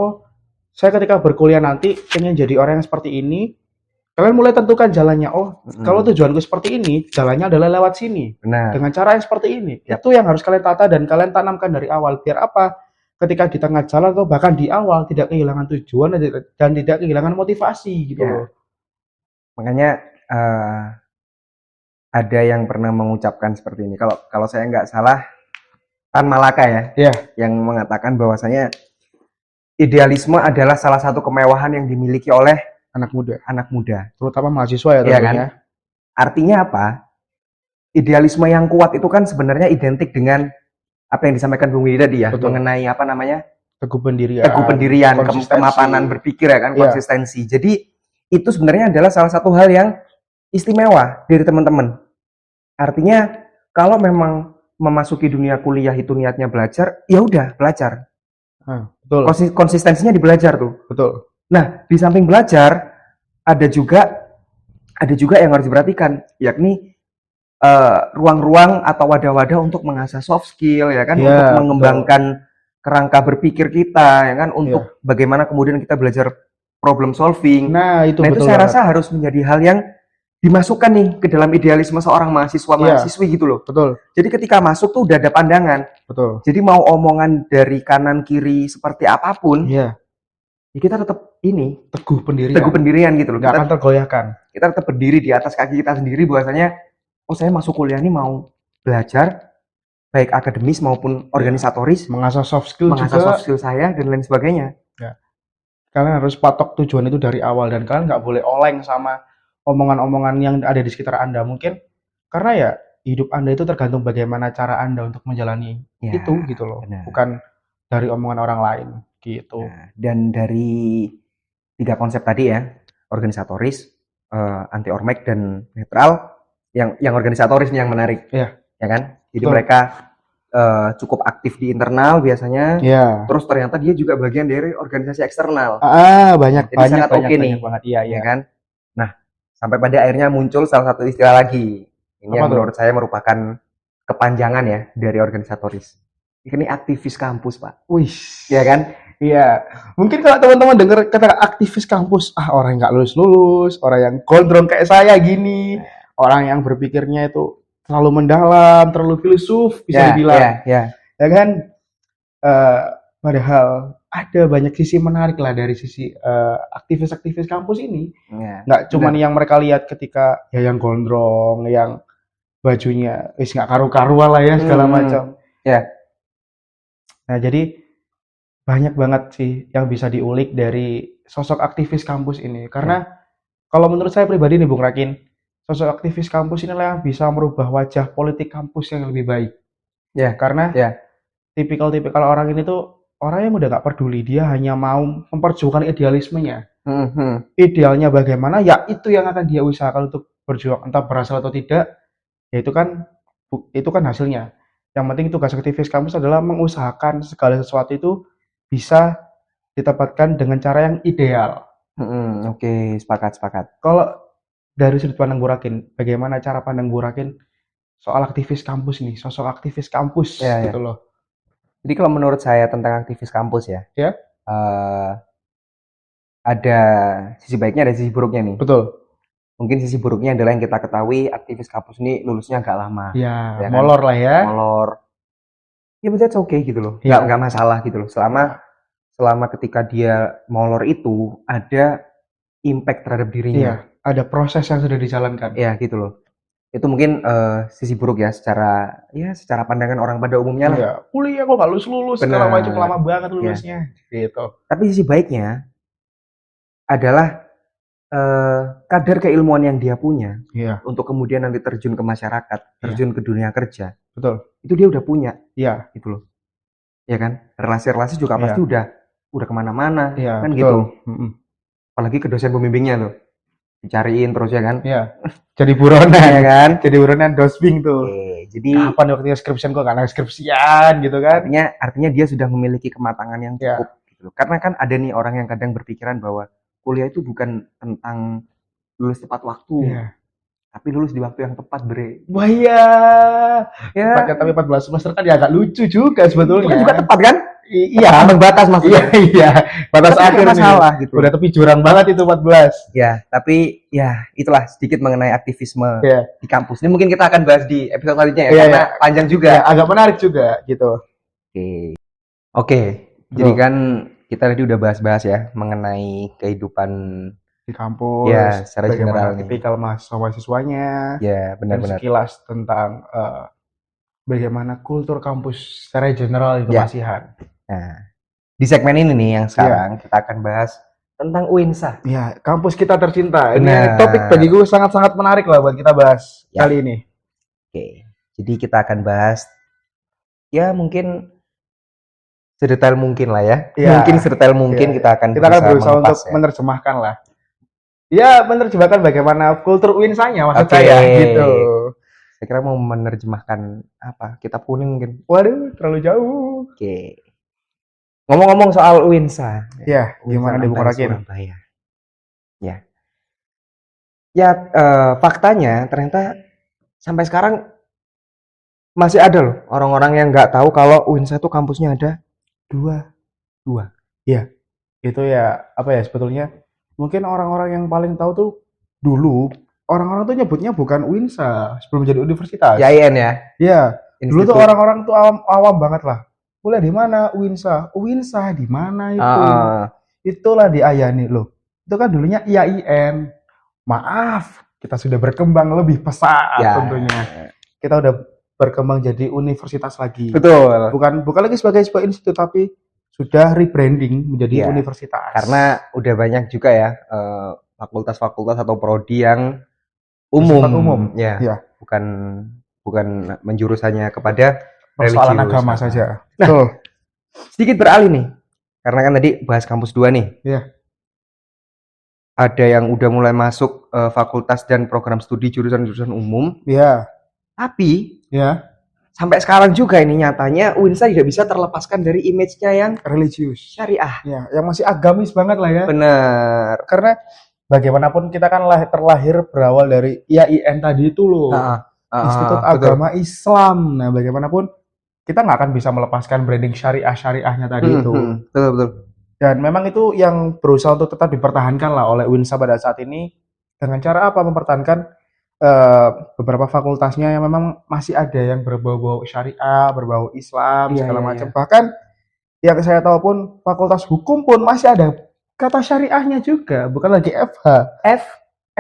Saya ketika berkuliah nanti pengen jadi orang yang seperti ini. Kalian mulai tentukan jalannya. Oh, kalau tujuanku seperti ini, jalannya adalah lewat sini. Benar. Dengan cara yang seperti ini. Itu yang harus kalian tata dan kalian tanamkan dari awal. Biar apa? Ketika di tengah jalan atau bahkan di awal tidak kehilangan tujuan dan tidak kehilangan motivasi gitu loh. Makanya ada yang pernah mengucapkan seperti ini. Kalau saya nggak salah, Tan Malaka ya, yang mengatakan bahwasanya idealisme adalah salah satu kemewahan yang dimiliki oleh anak muda, terutama mahasiswa ya tentunya. Kan? Artinya apa? Idealisme yang kuat itu kan sebenarnya identik dengan apa yang disampaikan Bung Widi tadi ya, mengenai apa namanya? Teguh pendirian, kemapanan berpikir ya kan, konsistensi. Jadi itu sebenarnya adalah salah satu hal yang istimewa dari teman-teman. Artinya kalau memang memasuki dunia kuliah itu niatnya belajar, ya udah belajar. Betul. Konsistensinya di belajar tuh. Betul. Nah, di samping belajar ada juga yang harus diperhatikan, yakni ruang-ruang atau wadah-wadah untuk mengasah soft skill ya kan, untuk mengembangkan kerangka berpikir kita ya kan, untuk bagaimana kemudian kita belajar problem solving. Nah, itu saya rasa harus menjadi hal yang dimasukkan nih ke dalam idealisme seorang mahasiswi gitu loh. Betul. Jadi ketika masuk tuh udah ada pandangan. Betul. Jadi mau omongan dari kanan kiri seperti apapun, ya kita tetap teguh pendirian gitu loh. Nggak akan tergoyahkan. Kita tetap berdiri di atas kaki kita sendiri, bahwasanya oh saya masuk kuliah ini mau belajar baik akademis maupun organisatoris, mengasah soft skill saya dan lain sebagainya. Ya. Kalian harus patok tujuan itu dari awal dan kalian nggak boleh oleng sama omongan-omongan yang ada di sekitar Anda. Mungkin karena ya hidup Anda itu tergantung bagaimana cara Anda untuk menjalani itu gitu loh. Benar. Bukan dari omongan orang lain gitu. Nah, dan dari 3 konsep tadi ya, organisatoris, anti ormek dan netral, yang organisatoris nih yang menarik. Ya kan? Jadi mereka cukup aktif di internal biasanya. Terus ternyata dia juga bagian dari organisasi eksternal. Banyak oke nih. Iya kan? Nah, sampai pada akhirnya muncul salah satu istilah lagi. Ini yang menurut saya merupakan kepanjangan ya dari organisatoris. Ini aktivis kampus, Pak. Wih, ya kan? Iya. Mungkin kalau teman-teman dengar kata aktivis kampus, orang yang nggak lulus-lulus, orang yang gondrong kayak saya gini, orang yang berpikirnya itu terlalu mendalam, terlalu filsuf, bisa dibilang. Ya kan? Padahal ada banyak sisi menarik lah dari sisi aktivis-aktivis kampus ini. Nggak cuma yang mereka lihat ketika ya yang gondrong, yang bajunya nggak karu-karuan lah ya segala macam. Nah jadi banyak banget sih yang bisa diulik dari sosok aktivis kampus ini. Karena kalau menurut saya pribadi nih Bung Rakin, sosok aktivis kampus inilah yang bisa merubah wajah politik kampus yang lebih baik. Karena tipikal-tipikal orang ini tuh orang yang udah gak peduli, dia hanya mau memperjuangkan idealismenya. Idealnya bagaimana, ya itu yang akan dia usahakan untuk berjuang, entah berhasil atau tidak, ya itu kan hasilnya. Yang penting tugas aktivis kampus adalah mengusahakan segala sesuatu itu bisa ditempatkan dengan cara yang ideal. Oke, sepakat. Kalau dari sudut pandang Bu Rakin, bagaimana cara pandang Bu Rakin soal aktivis kampus nih, sosok aktivis kampus gitu loh. Jadi kalau menurut saya tentang aktivis kampus ada sisi baiknya, ada sisi buruknya nih. Betul. Mungkin sisi buruknya adalah yang kita ketahui aktivis kampus ini lulusnya agak lama. Ya kan? Molor lah ya. Molor. Ya betul, oke gitu loh. Nggak masalah gitu loh. Selama ketika dia molor itu ada impact terhadap dirinya. Ada proses yang sudah dijalankan. Ya gitu loh. Itu mungkin sisi buruk ya secara pandangan orang pada umumnya lah. Kuliah kok nggak lulus segala macam, lama banget lulusnya. Gitu. Tapi sisi baiknya adalah kadar keilmuan yang dia punya untuk kemudian nanti terjun ke masyarakat, terjun ke dunia kerja. Betul. Itu dia udah punya. Gitu loh. Ya kan? Relasi-relasi juga pasti udah kemana-mana kan betul. Gitu. Apalagi ke dosen pembimbingnya tuh. Dicariin terus ya kan? Jadi buronan ya kan? Jadi buronan dosbing tuh. Jadi kapan waktunya skripsian kok nggak ada skripsian gitu kan? Artinya dia sudah memiliki kematangan yang cukup gitu. Karena kan ada nih orang yang kadang berpikiran bahwa kuliah itu bukan tentang lulus tepat waktu. Tapi lulus di waktu yang tepat, Bre. Wah iya. Tepatnya tapi 14 semester kan ya agak lucu juga sebetulnya. Itu juga tepat kan? Iya, ambang batas maksudnya. Iya. Batas Tapi akhir masalah gitu. Udah tepi jurang banget itu 14. Ya, tapi ya itulah sedikit mengenai aktivisme Iya. di kampus. Ini mungkin kita akan bahas di episode selanjutnya ya, Iya, karena iya. panjang juga. Ya, agak menarik juga gitu. Oke. Jadi kan kita tadi udah bahas-bahas ya mengenai kehidupan di kampus, ya secara general nih. Tipikal mahasiswa-mahasiswanya, Ya, benar-benar. Sekilas tentang bagaimana kultur kampus secara general itu Ya. Masihan. Nah, di segmen ini nih yang sekarang kita akan bahas tentang UINSA. Ya, kampus kita tercinta. Benar. Ini topik bagiku sangat-sangat menarik lah buat kita bahas Ya. kali ini. Oke. Jadi kita akan bahas ya mungkin sedetail mungkin lah ya. Ya. Mungkin sedetail mungkin Ya. kita akan berusaha untuk ya. menerjemahkan lah. Ya, menerjemahkan bagaimana kultur UINSA-nya maksud saya gitu. Saya kira mau menerjemahkan apa? Kitab kuning mungkin. Waduh, terlalu jauh. Oke. Ngomong-ngomong soal UINSA. Ya, gimana di Bukarakin? Surabaya. Ya. Ya, faktanya ternyata sampai sekarang masih ada loh orang-orang yang nggak tahu kalau UINSA itu kampusnya ada dua. Iya. Itu ya apa ya sebetulnya? Mungkin orang-orang yang paling tahu tuh dulu orang-orang tuh nyebutnya bukan UINSA sebelum jadi universitas. IAIN ya. Iya. Dulu tuh orang-orang tuh awam banget lah. Kuliah di mana UINSA? UINSA di mana itu? Itulah di Ayani loh. Itu kan dulunya IAIN. Maaf, kita sudah berkembang lebih pesat tentunya. Kita udah berkembang jadi universitas lagi. Betul. Bukan lagi sebagai sebuah institut tapi sudah rebranding menjadi universitas. Karena udah banyak juga ya fakultas-fakultas atau prodi yang umum. Ya. Bukan menjurus hanya kepada persoalan agama saja. Nah, betul. Sedikit beralih nih. Karena kan tadi bahas kampus 2 nih. Iya. Ada yang udah mulai masuk fakultas dan program studi jurusan-jurusan umum. Iya. Tapi sampai sekarang juga ini nyatanya UINSA tidak bisa terlepaskan dari image-nya yang religius, syariah. Ya, yang masih agamis banget lah ya. Benar. Karena bagaimanapun kita kan terlahir berawal dari IAIN tadi itu loh. Institut Agama Islam. Nah, bagaimanapun kita nggak akan bisa melepaskan branding syariahnya tadi itu. Betul. Dan memang itu yang berusaha untuk tetap dipertahankan lah oleh UINSA pada saat ini. Dengan cara apa? Mempertahankan beberapa fakultasnya yang memang masih ada yang berbau-bau syariah, berbau Islam, segala macam. Bahkan yang saya tahu pun fakultas hukum pun masih ada kata syariahnya juga, bukan lagi FH.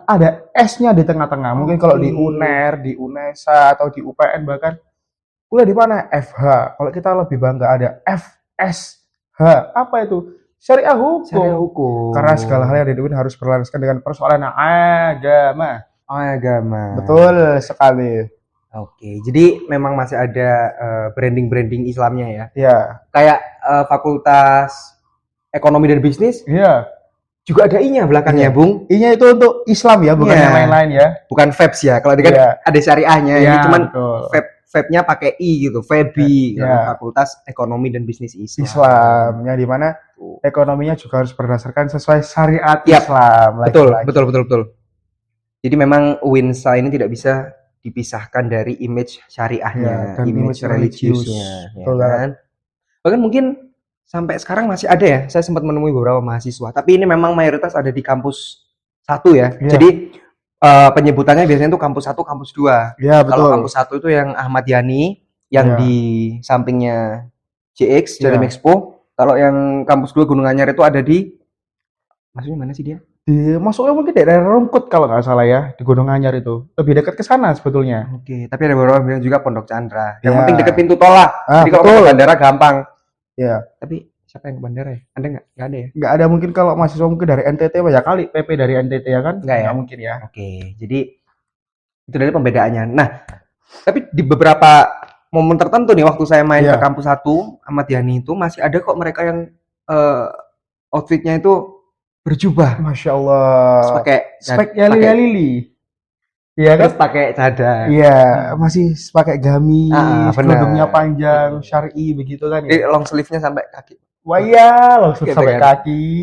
Ada S-nya di tengah-tengah. Mungkin kalau di UNER, di UNESA atau di UPN bahkan kuliah di mana? FH. Kalau kita lebih bangga ada FSH. Apa itu? Syariah hukum. Karena segala hal yang dilakukan harus berlandaskan dengan persoalan agama. Betul sekali. Oke, jadi memang masih ada branding Islamnya ya. Iya. Kayak fakultas ekonomi dan bisnis. Iya. Juga ada I-nya belakangnya, Bung. I-nya itu untuk Islam ya, bukan yang lain-lain ya. Bukan FEBS ya. Kalau kan ada syariahnya, ini cuman FEB-nya pakai I gitu, FEBI, Fakultas Ekonomi dan Bisnis Islam. Yang dimana ekonominya juga harus berdasarkan sesuai syariat Islam. Betul. Jadi memang UINSA ini tidak bisa dipisahkan dari image syariahnya, dan image religiusnya. Ya kan? Bahkan mungkin sampai sekarang masih ada ya. Saya sempat menemui beberapa mahasiswa, tapi ini memang mayoritas ada di kampus 1 ya. Jadi penyebutannya biasanya itu kampus 1, kampus 2. Iya, betul. Kalau kampus 1 itu yang Ahmad Yani, yang di sampingnya JX dari Expo. Kalau yang kampus 2 Gunung Anyar itu ada di maksudnya mana sih dia? Masuknya mungkin daerah Rungkut kalau nggak salah ya, di Gunung Anyar itu. Lebih dekat ke sana sebetulnya. Oke, tapi ada beberapa bilang juga Pondok Chandra. Yang penting dekat pintu tol lah. Jadi kalau ke bandara gampang. Iya. Tapi siapa yang ke bandara ya? Ada nggak? Nggak ada ya? Nggak ada, mungkin kalau mahasiswa mungkin dari NTT banyak kali PP dari NTT ya kan? Nggak ya? Mungkin ya. Oke, jadi itu dari pembedaannya. Nah, tapi di beberapa momen tertentu nih waktu saya main ke kampus 1 Ahmad Yani itu masih ada kok mereka yang outfitnya itu berjubah. Masya Allah. Pakai lili. Iya kan? Terus pakai cadar. Iya, masih pakai gamis, kerudungnya panjang, syar'i begitu kan ya. Long sleeve-nya sampai kaki. Wah iya, long sleeve sampai kaki.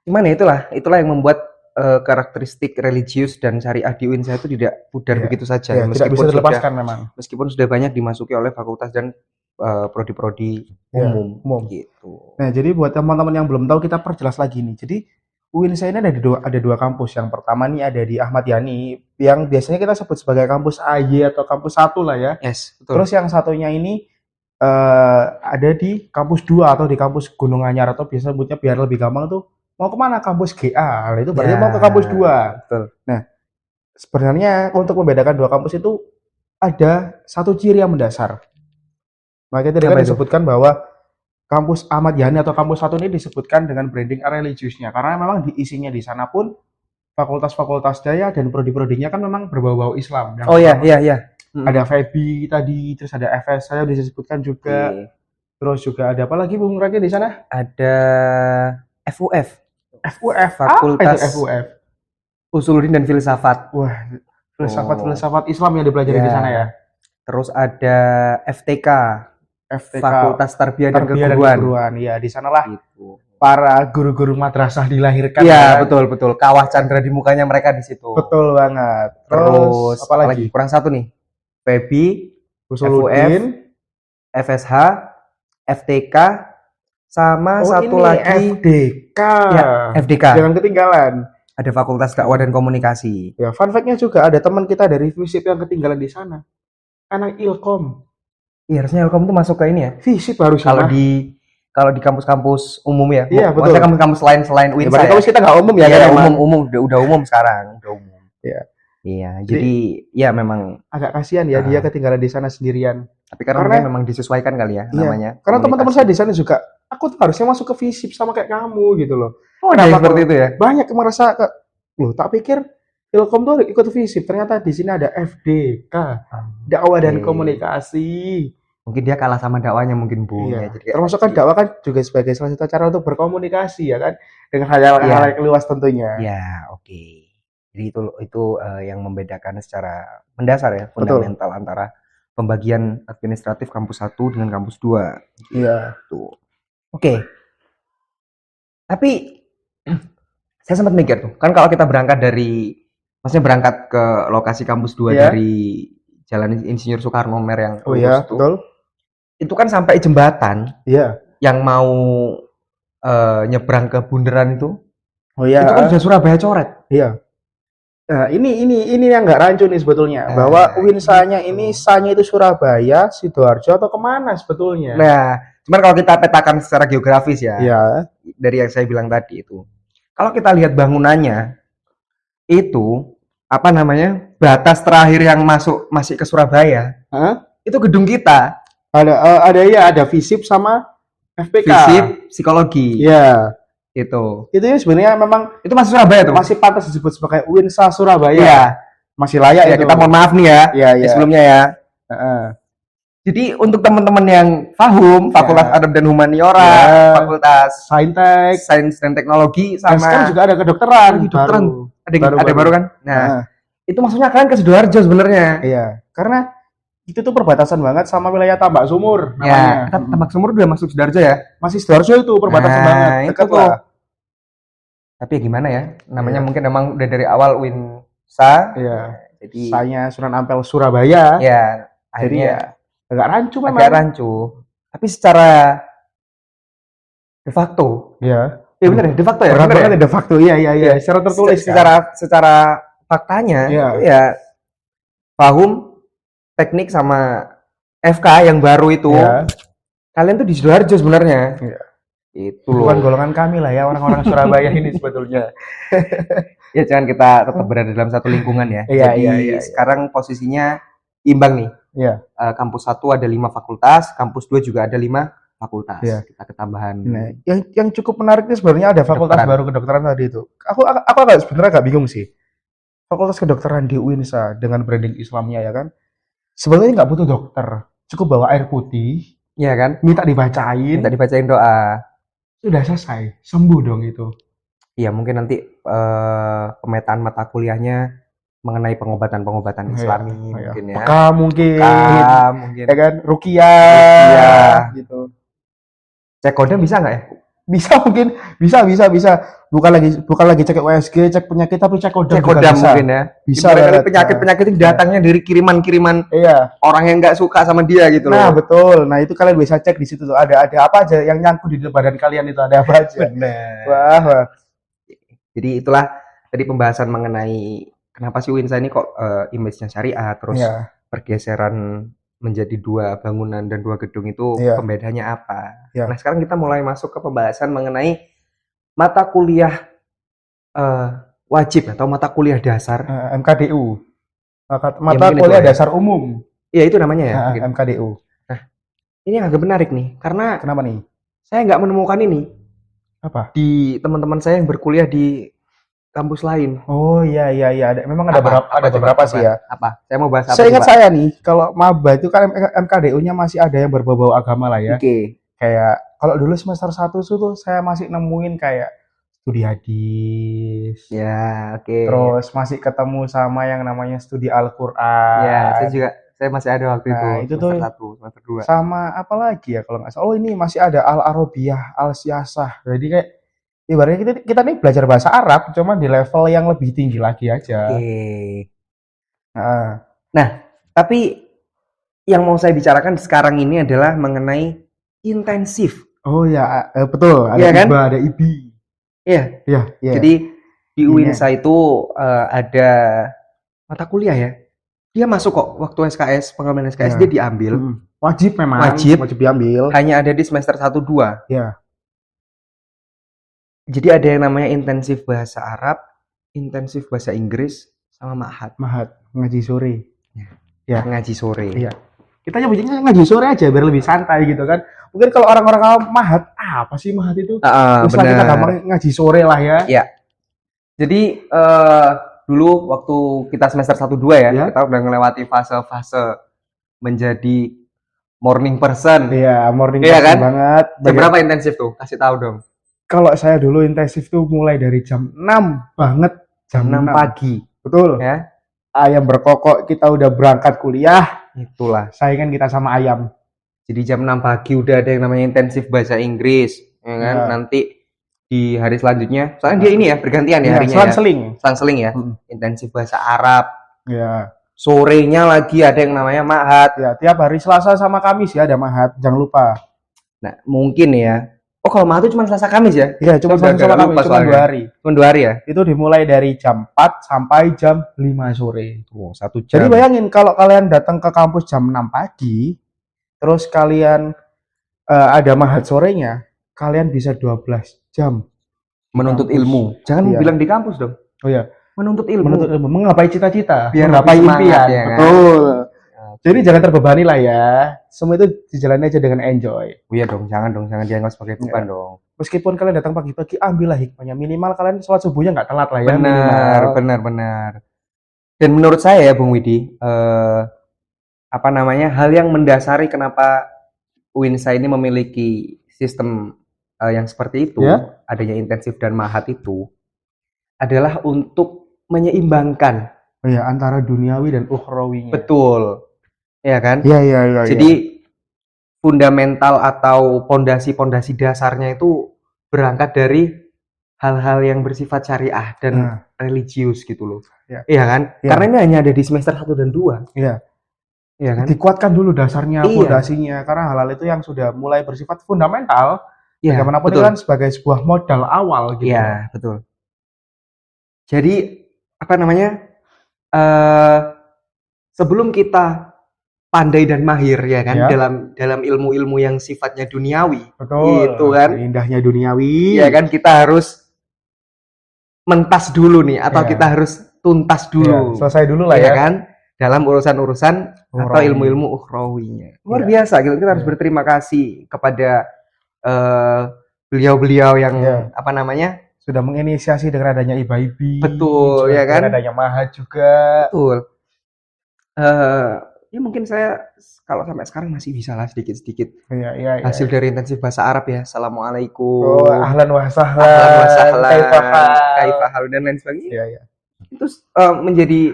Gimana itulah yang membuat karakteristik religius dan syariah di UINSA itu tidak pudar begitu saja. Meskipun tidak bisa dilepaskan memang. Meskipun sudah banyak dimasuki oleh fakultas dan prodi-prodi umum gitu. Nah, jadi buat teman-teman yang belum tahu kita perjelas lagi nih. Jadi UINSA ini ada dua kampus. Yang pertama nih ada di Ahmad Yani yang biasanya kita sebut sebagai kampus AY atau kampus 1 lah ya. Yes, betul. Terus yang satunya ini ada di kampus 2 atau di kampus Gunung Anyar, atau biasa sebutnya biar lebih gampang tuh mau kemana, kampus GA. Nah, itu berarti mau ke kampus 2. Betul. Nah, sebenarnya untuk membedakan dua kampus itu ada satu ciri yang mendasar. Makanya tadi kan disebutkan bahwa kampus Ahmad Yani atau kampus 1 ini disebutkan dengan branding religiusnya, karena memang diisinya di sana pun fakultas-fakultas daya dan prodi-prodinya kan memang berbau-bau Islam. Iya. Ada FEB tadi, terus ada FS saya disebutkan juga. Terus juga ada apa lagi Bung Raki di sana? Ada FUF. Fakultas FUF. Usuluddin dan Filsafat. Wah, filsafat Islam yang dipelajari di sana ya. Terus ada FTK. Fakultas Tarbiyah dan Keguruan. Iya, di sanalah gitu. Para guru-guru madrasah dilahirkan. Iya, kan? betul. Kawah Chandra di mukanya mereka di situ. Betul banget. Terus apalagi? Kurang satu nih. FEB, Usuluddin, FSH, FTK, sama satu lagi FDK. Ya, FDK. Jangan ketinggalan. Ada Fakultas Dakwah dan Komunikasi. Ya, fun fact-nya juga ada teman kita dari FISIP yang ketinggalan di sana. Anak Ilkom. Iya, harusnya Ilkom itu masuk ke ini ya. FISIP harusnya. Kalau di kampus-kampus umum ya. Iya, betul. Maksudnya kampus selain UINSA. Berarti kampus kita nggak umum ya? Iya, umum. Udah umum sekarang. Udah umum. Iya. Jadi ya memang agak kasihan ya dia ketinggalan di sana sendirian. Tapi karena memang disesuaikan kali ya namanya. Karena teman-teman saya di sana juga, aku tuh harusnya masuk ke FISIP sama kayak kamu gitu loh. Oh, ada seperti itu ya? Banyak yang merasa loh, tak pikir Ilkom tuh ikut FISIP, ternyata di sini ada FDK, Dakwah dan Komunikasi. Mungkin dia kalah sama dakwanya mungkin, Bu. Iya. Jadi termasuk kan dakwah kan juga sebagai salah satu cara untuk berkomunikasi ya kan, dengan hal-hal yang luas tentunya. Ya, oke. Jadi itu yang membedakan secara mendasar ya, fundamental antara pembagian administratif kampus 1 dengan kampus 2. Iya. Tuh. Oke. Tapi saya sempat mikir tuh, kan kalau kita berangkat berangkat ke lokasi kampus 2 dari Jalan Insinyur Soekarno-Mer yang betul. Itu kan sampai jembatan. Iya. Yang mau nyebrang ke bundaran itu. Itu kan sudah Surabaya coret. Iya. Nah, ini yang nggak rancu nih sebetulnya, bahwa UINSA-nya ini sanya itu Surabaya, Sidoarjo atau kemana sebetulnya. Nah, cuman kalau kita petakan secara geografis ya, dari yang saya bilang tadi itu, kalau kita lihat bangunannya itu batas terakhir yang masih ke Surabaya, itu gedung kita. Ada FISIP sama FPK. FISIP psikologi. Iya. Itu sebenarnya memang itu masih Surabaya tuh. Masih pantas disebut sebagai UINSA Surabaya. Iya. Masih layak ya. Kita mohon maaf nih ya. Iya. Sebelumnya ya. Jadi untuk teman-teman yang paham Fakultas Adab dan Humaniora, Fakultas Sains dan Teknologi, sama sekarang juga ada kedokteran. Ada baru kan? Nah, itu maksudnya kalian ke Sidoarjo sebenarnya. Iya. Karena itu tuh perbatasan banget sama wilayah Tambak Sumur namanya. Ya, Tambak Sumur udah masuk Sidoarjo ya? Masih Sidoarjo itu perbatasan banget. Dekat lah. Tapi gimana ya? Namanya mungkin memang udah dari awal UINSA. Iya. Jadi saya Sunan Ampel Surabaya. Iya. Jadi agak rancu memang. Agak rancu. Tapi secara de facto. Iya. Iya benar ya, de facto ya. Benar de facto. Iya. Secara tertulis. Secara faktanya. Iya. Pahum teknik sama FK yang baru itu, kalian tuh di Sidoarjo sebenarnya. Iya. Itu bukan golongan kami lah ya, orang-orang Surabaya ini sebetulnya. Ya jangan kita tetap berada dalam satu lingkungan ya. Jadi sekarang posisinya imbang nih. Iya. Kampus 1 ada 5 fakultas, kampus 2 juga ada 5 fakultas. Kita ketambahan. Nah, yang cukup menarik nih sebenarnya ada fakultas baru kedokteran tadi itu. Aku sebenarnya agak bingung sih. Fakultas kedokteran di UINSA dengan branding Islamnya ya kan. Sebenarnya nggak butuh dokter, cukup bawa air putih, ya kan? Minta dibacain doa, sudah selesai, sembuh dong itu. Iya, mungkin nanti pemetaan mata kuliahnya mengenai pengobatan Islami mungkin ya. Peka mungkin, ya kan? Ruqyah, Ruqyah gitu. Cek kode bisa nggak ya? Bisa mungkin, bisa. Bukan lagi cek USG, cek penyakit, tapi cek kodam juga bisa. Mungkin ya. Bisa kali penyakit itu datangnya dari kiriman-kiriman orang yang nggak suka sama dia gitu loh. Nah, betul. Nah, itu kalian bisa cek di situ tuh. Ada apa aja yang nyangkut di badan kalian itu, ada apa aja. Benar. Wah. Jadi itulah tadi pembahasan mengenai kenapa sih Winsa ini kok image-nya syariah, terus pergeseran menjadi 2 bangunan dan 2 gedung itu pembedanya apa. Nah, sekarang kita mulai masuk ke pembahasan mengenai mata kuliah wajib atau mata kuliah dasar MKDU. Mata kuliah dasar umum. Iya, itu namanya ya. MKDU. Nah, ini agak menarik nih, karena kenapa nih? Saya nggak menemukan ini. Apa? Di teman-teman saya yang berkuliah di kampus lain. Oh iya. Memang ada beberapa sih ya. Apa? Saya mau bahas apa? Saya ingat saya nih, kalau maba itu kan MKDU-nya masih ada yang berbau-bau agama lah ya. Oke. Kayak kalau dulu semester 1 tuh saya masih nemuin kayak studi hadis. Ya, oke. Terus masih ketemu sama yang namanya studi Al-Qur'an. Ya, saya masih ada waktu itu. Itu tuh semester 1, semester 2. Sama apa lagi ya kalau nggak salah. Oh, ini masih ada Al-Arabiyah, Al-Siyasah. Jadi kayak ibaratnya kita nih belajar bahasa Arab, cuma di level yang lebih tinggi lagi aja. Oke. Nah, tapi yang mau saya bicarakan sekarang ini adalah mengenai intensif. Oh ya, betul. Ada kan? IBA, ada IBI. Iya. Jadi di Winsa itu ada mata kuliah ya. Dia masuk kok waktu SKS, pengambilan SKS dia diambil. Wajib memang. Wajib diambil. Hanya ada di semester 1-2. Iya. Jadi ada yang namanya intensif bahasa Arab, intensif bahasa Inggris, sama Mahat. Ngaji sore. Ya. Ngaji sore. Iya. Kita nyebutnya ngaji sore aja biar lebih santai gitu kan. Mungkin kalau orang-orang awam Mahat, apa sih Mahat itu? Terus kita gampang ngaji sore lah ya. Iya. Jadi dulu waktu kita semester 1-2 ya, kita udah melewati fase-fase menjadi morning person. Iya, morning person kan? Banget. Jam berapa intensif tuh? Kasih tahu dong. Kalau saya dulu intensif tuh mulai dari jam 6 banget. Jam 6 pagi. Betul. Ya. Ayam berkokok, kita udah berangkat kuliah. Itulah. Saingan kita sama ayam. Jadi jam 6 pagi udah ada yang namanya intensif bahasa Inggris. Ya kan? Nanti di hari selanjutnya, soalnya dia ini ya, bergantian ya harinya selang-seling ya. Intensif bahasa Arab. Ya. Sorenya lagi ada yang namanya Mahat. Ya, tiap hari Selasa sama Kamis ya ada Mahat, jangan lupa. Nah, mungkin ya. Oh, kalau Mahat itu cuma Selasa Kamis ya? Iya, cuma Selasa sama Kamis, cuma 2 hari. Cuma 2 hari ya? Itu dimulai dari jam 4 sampai jam 5 sore. Oh, 1 jam. Jadi bayangin kalau kalian datang ke kampus jam 6 pagi, terus kalian ada Mahat sorenya, kalian bisa 12 jam menuntut ilmu. Jangan bilang di kampus dong. Oh ya, menuntut ilmu, menggapai cita-cita, menggapai impian. Ya, kan? Betul. Jadi jangan terbebani lah ya. Semua itu dijalani aja dengan enjoy. Oh iya dong, jangan dianggap sebagai beban dong. Meskipun kalian datang pagi-pagi, ambillah hikmahnya. Minimal kalian sholat subuhnya nggak telat lah ya. Benar. Dan menurut saya ya, Bung Widi, hal yang mendasari kenapa Winsa ini memiliki sistem yang seperti itu, adanya intensif dan Mahat itu, adalah untuk menyeimbangkan antara duniawi dan ukhrawinya. Betul. Ya kan? Iya. Jadi fundamental atau pondasi-pondasi dasarnya itu berangkat dari hal-hal yang bersifat syariah dan religius gitu loh. Iya kan? Karena ini hanya ada di semester 1 dan 2. Iya kan? Dikuatkan dulu dasarnya, pondasinya, karena hal-hal itu yang sudah mulai bersifat fundamental. Bagaimanapun itu kan sebagai sebuah modal awal gitu. Iya, betul. Jadi sebelum kita pandai dan mahir ya kan dalam ilmu-ilmu yang sifatnya duniawi. Betul. Itu kan indahnya duniawi. Ya kan, kita harus mentas dulu nih atau kita harus tuntas dulu. Selesai dulu lah ya kan dalam urusan-urusan atau ilmu-ilmu ukhrawinya. Luar biasa gitu. Kita harus berterima kasih kepada beliau-beliau yang sudah menginisiasi dengan adanya IBA. Betul, ya kan? Dengan adanya Mahat juga. Betul. Ya mungkin saya kalau sampai sekarang masih bisa lah sedikit-sedikit. Iya. Hasil dari intensif bahasa Arab ya. Assalamualaikum. Oh, ahlan wa sahlan. Kaifahal dan lain sebagainya. Iya. Itu menjadi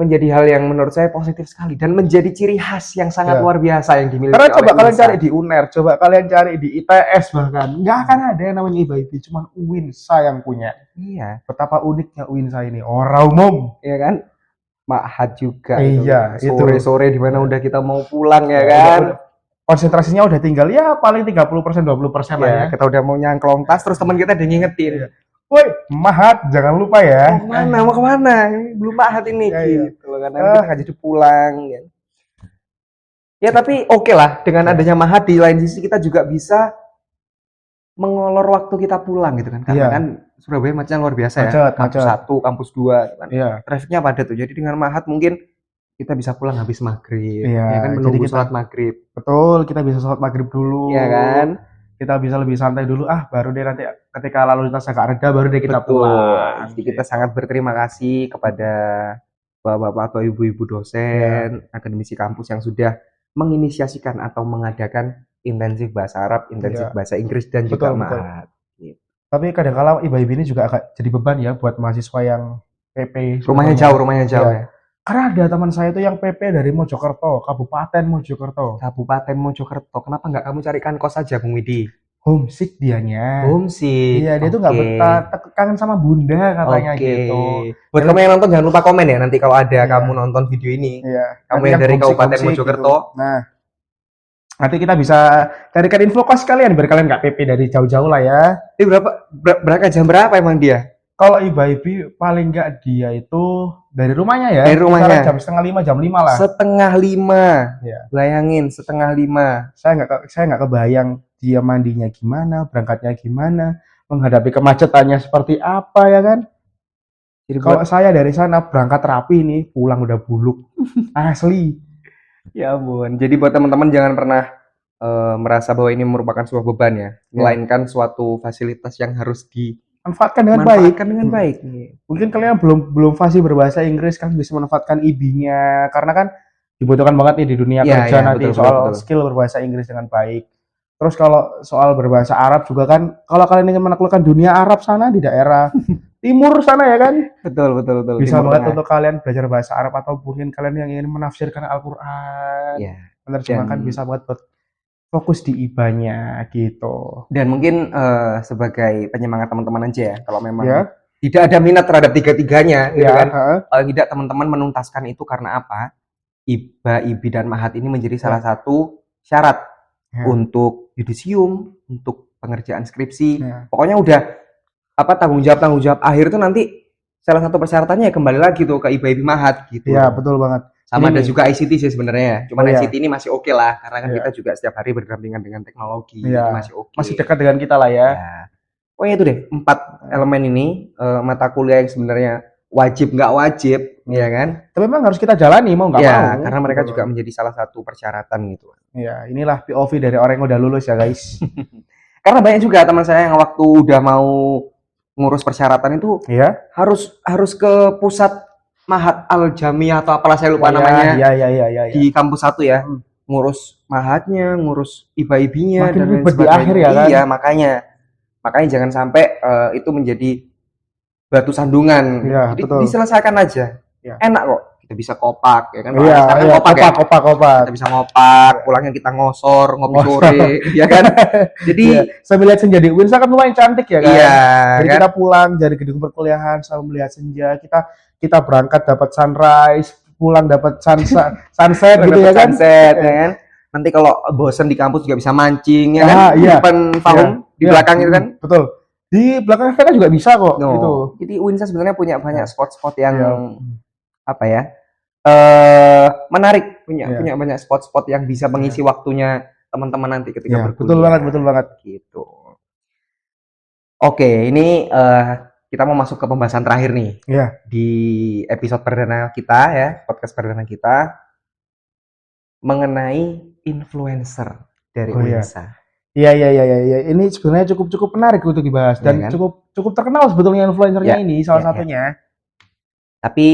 menjadi hal yang menurut saya positif sekali dan menjadi ciri khas yang sangat luar biasa yang dimiliki karena oleh coba kalian UINSA. cari di UNER, coba kalian cari di ITS bahkan nggak akan ada yang namanya IBIB, cuman UINSA yang punya. Iya, Betapa uniknya UINSA ini, orang umum, ya kan? Ma'had juga iya, itu. Sore-sore di mana udah kita mau pulang ya kan. Konsentrasinya udah tinggal ya paling 30% 20% lah ya. Kita udah mau nyangklong tas terus teman kita udah ngingetin. Woi, Ma'had, jangan lupa ya. Mau kemana? Belum Ma'had ini gitu. Karena kita nggak jadi pulang ya. Ya tapi oke lah dengan adanya Ma'had, di lain sisi kita juga bisa mengolor waktu kita pulang gitu kan. Karena kan Surabaya macetnya luar biasa ya. Kampus 1, kampus 2 kan. Trafiknya padat tuh. Jadi dengan Ma'had mungkin kita bisa pulang habis maghrib. Ya kan, menunggu sholat maghrib. Betul, kita bisa sholat maghrib dulu. Iya kan? Kita bisa lebih santai dulu, baru deh nanti ketika lalu lintas agak reda baru deh kita pulang. Jadi kita sangat berterima kasih kepada bapak-bapak atau ibu-ibu dosen, akademisi kampus yang sudah menginisiasikan atau mengadakan intensif bahasa Arab, intensif bahasa Inggris dan juga Ma'had. Gitu. Tapi kadang-kala IBIB ini juga agak jadi beban ya buat mahasiswa yang PP. Rumahnya jauh ya. Karena ada teman saya itu yang PP dari Mojokerto, Kabupaten Mojokerto. Kenapa nggak kamu carikan kos aja, Bung Widi? Homesick dianya. Homesick. Iya, dia tuh nggak betah, kangen sama bunda katanya gitu. Buat kamu yang nonton jangan lupa komen ya nanti kalau ada kamu nonton video ini. Iya. Kamu yang dari Kabupaten Mojokerto. Gitu. Nah, nanti kita bisa carikan info kos kalian biar kalian nggak PP dari jauh-jauh lah ya. Ini berapa jam berapa emang dia? Kalau IBIB paling nggak dia itu dari rumahnya ya. Dari rumahnya. Jam 4:30, jam 5 lah. 4:30. Ya. Bayangin 4:30. Saya nggak kebayang dia mandinya gimana, berangkatnya gimana, menghadapi kemacetannya seperti apa ya kan. Jadi kalau saya dari sana berangkat rapi nih, pulang udah buluk. Asli. Ya ampun. Jadi buat teman-teman jangan pernah merasa bahwa ini merupakan sebuah beban ya. Melainkan suatu fasilitas yang harus manfaatkan dengan baik. Mungkin kalian belum fasih berbahasa Inggris, kan bisa manfaatkan IB-nya karena kan dibutuhkan banget nih di dunia kerja nanti betul. Skill berbahasa Inggris dengan baik. Terus kalau soal berbahasa Arab juga kan, kalau kalian ingin menaklukkan dunia Arab sana di daerah timur sana ya kan? Betul. Bisa banget untuk kalian belajar bahasa Arab atau mungkin kalian yang ingin menafsirkan Al-Qur'an. Menerjemahkan bisa banget buat fokus di IBA-nya gitu. Dan mungkin sebagai penyemangat teman-teman aja ya, kalau memang tidak ada minat terhadap tiga-tiganya gitu kan. Kalau tidak teman-teman menuntaskan itu karena apa? IBA, IB dan Ma'had ini menjadi salah satu syarat untuk yudisium, untuk pengerjaan skripsi. Pokoknya udah tanggung jawab akhir itu nanti salah satu persyaratannya kembali lagi tuh ke IBA, IB, Ma'had gitu. Iya, betul banget. Sama ada juga ICT sih sebenarnya. Cuman ICT ini masih oke lah karena kan kita juga setiap hari berdampingan dengan teknologi. Masih oke. Masih dekat dengan kita lah ya. Pokoknya itu deh 4 elemen ini mata kuliah yang sebenarnya wajib nggak wajib, ya kan? Tapi memang harus kita jalani mau nggak mau. Karena mereka juga menjadi salah satu persyaratan gitu. Iya, inilah POV dari orang yang udah lulus ya guys. Karena banyak juga teman saya yang waktu udah mau ngurus persyaratan itu harus ke pusat Ma'had Al-Jamiah atau apalah saya lupa namanya. Iya. Di kampus 1 ya. Ngurus Ma'hadnya, ngurus IBA-IB-nya dan lain sebagainya. Di akhir ya kan. Iya, makanya jangan sampai itu menjadi batu sandungan. Jadi diselesaikan aja. Enak kok. Kita bisa kopak ya kan. Kopak. Kita bisa ngopak, pulangnya kita ngosor, ngopi sore, ya kan. Jadi sambil lihat senja di UINSA kan lumayan cantik ya kan. Iya. Jadi kita pulang dari gedung perkuliahan sambil melihat senja, kita berangkat dapat sunrise, pulang dapat sunset gitu ya kan. Sunset ya kan. Nanti kalau bosan di kampus juga bisa mancing ya kan. Di depan panggung, di belakang itu kan. Betul. Di belakang FK juga bisa kok gitu. Jadi UINSA sebenarnya punya banyak spot-spot yang menarik, punya banyak spot-spot yang bisa mengisi waktunya teman-teman nanti ketika berkuliah. Betul banget gitu. Oke, ini kita mau masuk ke pembahasan terakhir nih. Di episode perdana kita ya, podcast perdana kita mengenai influencer dari UINSA. Iya. Ini sebenarnya cukup menarik untuk dibahas dan cukup terkenal sebetulnya influencernya ini salah satunya. Tapi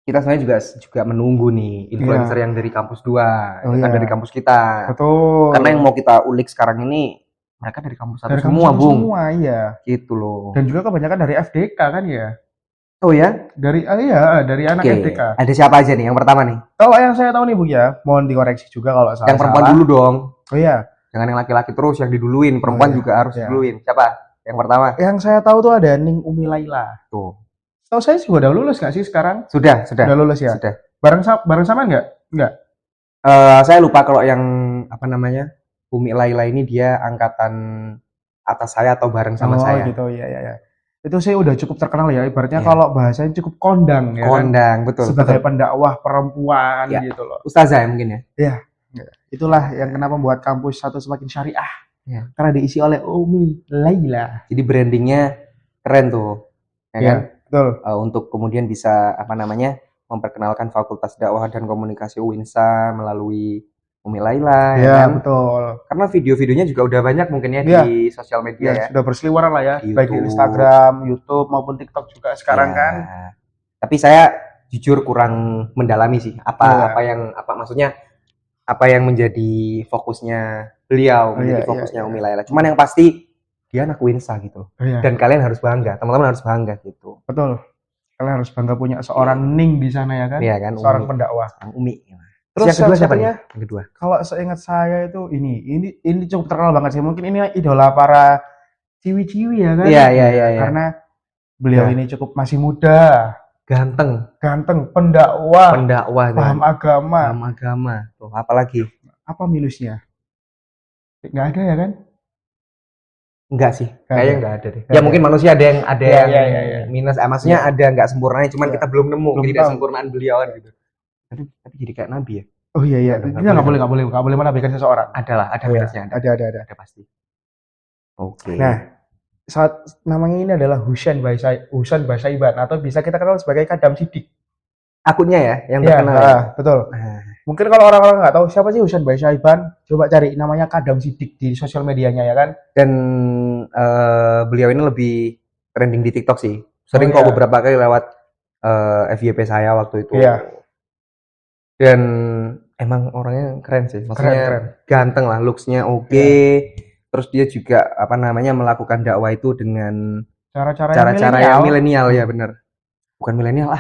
kita sebenarnya juga menunggu nih influencer yang dari kampus 2, dari kampus kita. Betul. Karena yang mau kita ulik sekarang ini mereka dari kampus 1 semua, Bung. Semua, iya. Gitu loh. Dan juga kebanyakan dari FDK kan ya. Oh ya? Dari dari anak Oke. FDK. Ada siapa aja nih yang pertama nih? Kalau yang saya tahu nih Bu ya, mohon dikoreksi juga kalau salah. Yang perempuan dulu dong. Oh iya. Jangan yang laki-laki terus yang diduluin, perempuan juga harus diduluin. Siapa? Yang pertama? Yang saya tahu tuh ada Ning Umi Laila. Tuh. Tahu saya juga udah lulus nggak sih sekarang? Sudah. Udah lulus ya? Sudah. Bareng sama nggak? Nggak. Saya lupa kalau yang apa namanya Umi Laila ini dia angkatan atas saya atau bareng sama saya. Oh gitu, iya. Itu saya udah cukup terkenal ya, ibaratnya kalau bahasanya cukup kondang ya. Kondang, kan? Betul. Sebagai pendakwah perempuan gitu loh. Ustazah ya mungkin ya. Iya. Itulah yang kenapa membuat kampus satu semakin syariah. Ya. Karena diisi oleh Umi Laila. Jadi brandingnya keren tuh, ya kan? Betul. Untuk kemudian bisa apa namanya memperkenalkan Fakultas Dakwah dan Komunikasi UINSA melalui Umi Laila, ya kan? Betul. Karena video-videonya juga udah banyak mungkin ya di sosial media ya. Sudah berseliweran lah ya, baik di Instagram, YouTube maupun TikTok juga sekarang kan. Tapi saya jujur kurang mendalami sih apa yang menjadi fokusnya beliau, menjadi fokusnya Umi Laila. Cuman yang pasti dia anak UINSA gitu. Dan kalian harus bangga, teman-teman harus bangga gitu. Betul. Kalian harus bangga punya seorang Ning di sana ya kan? Iya kan, seorang pendakwah. Umi. Terus yang kedua siapa nih? Yang kedua. Kalau seingat saya itu ini cukup terkenal banget sih. Mungkin ini idola para ciwi-ciwi ya kan? Iya. Karena beliau ini cukup masih muda, ganteng, pendakwah, paham agama. Tuh, apalagi? Apa minusnya? Nggak ada ya kan? Enggak sih, kayaknya nggak ada deh. Ya mungkin manusia ada yang minus, maksudnya ada nggak sempurnanya, cuman kita belum nemu ketidaksempurnaan beliau gitu. Tapi jadi kayak nabi ya. Oh iya. Kita nggak boleh menabikan seseorang. Ada minusnya. Ada pasti. Oke. Nah, saat namanya ini adalah Husain Basaiban atau bisa kita kenal sebagai Kadam Sidik. Akunnya ya yang terkenal. Ya? Betul. Mungkin kalau orang-orang nggak tahu siapa sih Husain Basaiban, coba cari namanya Kadam Sidik di sosial medianya ya kan. Dan beliau ini lebih trending di TikTok sih. Sering kok beberapa kali lewat FYP saya waktu itu. Iya. Dan emang orangnya keren sih, maksudnya keren. Ganteng lah, looks-nya oke. Terus dia juga apa namanya melakukan dakwah itu dengan cara-cara yang milenial ya bener. Bukan milenial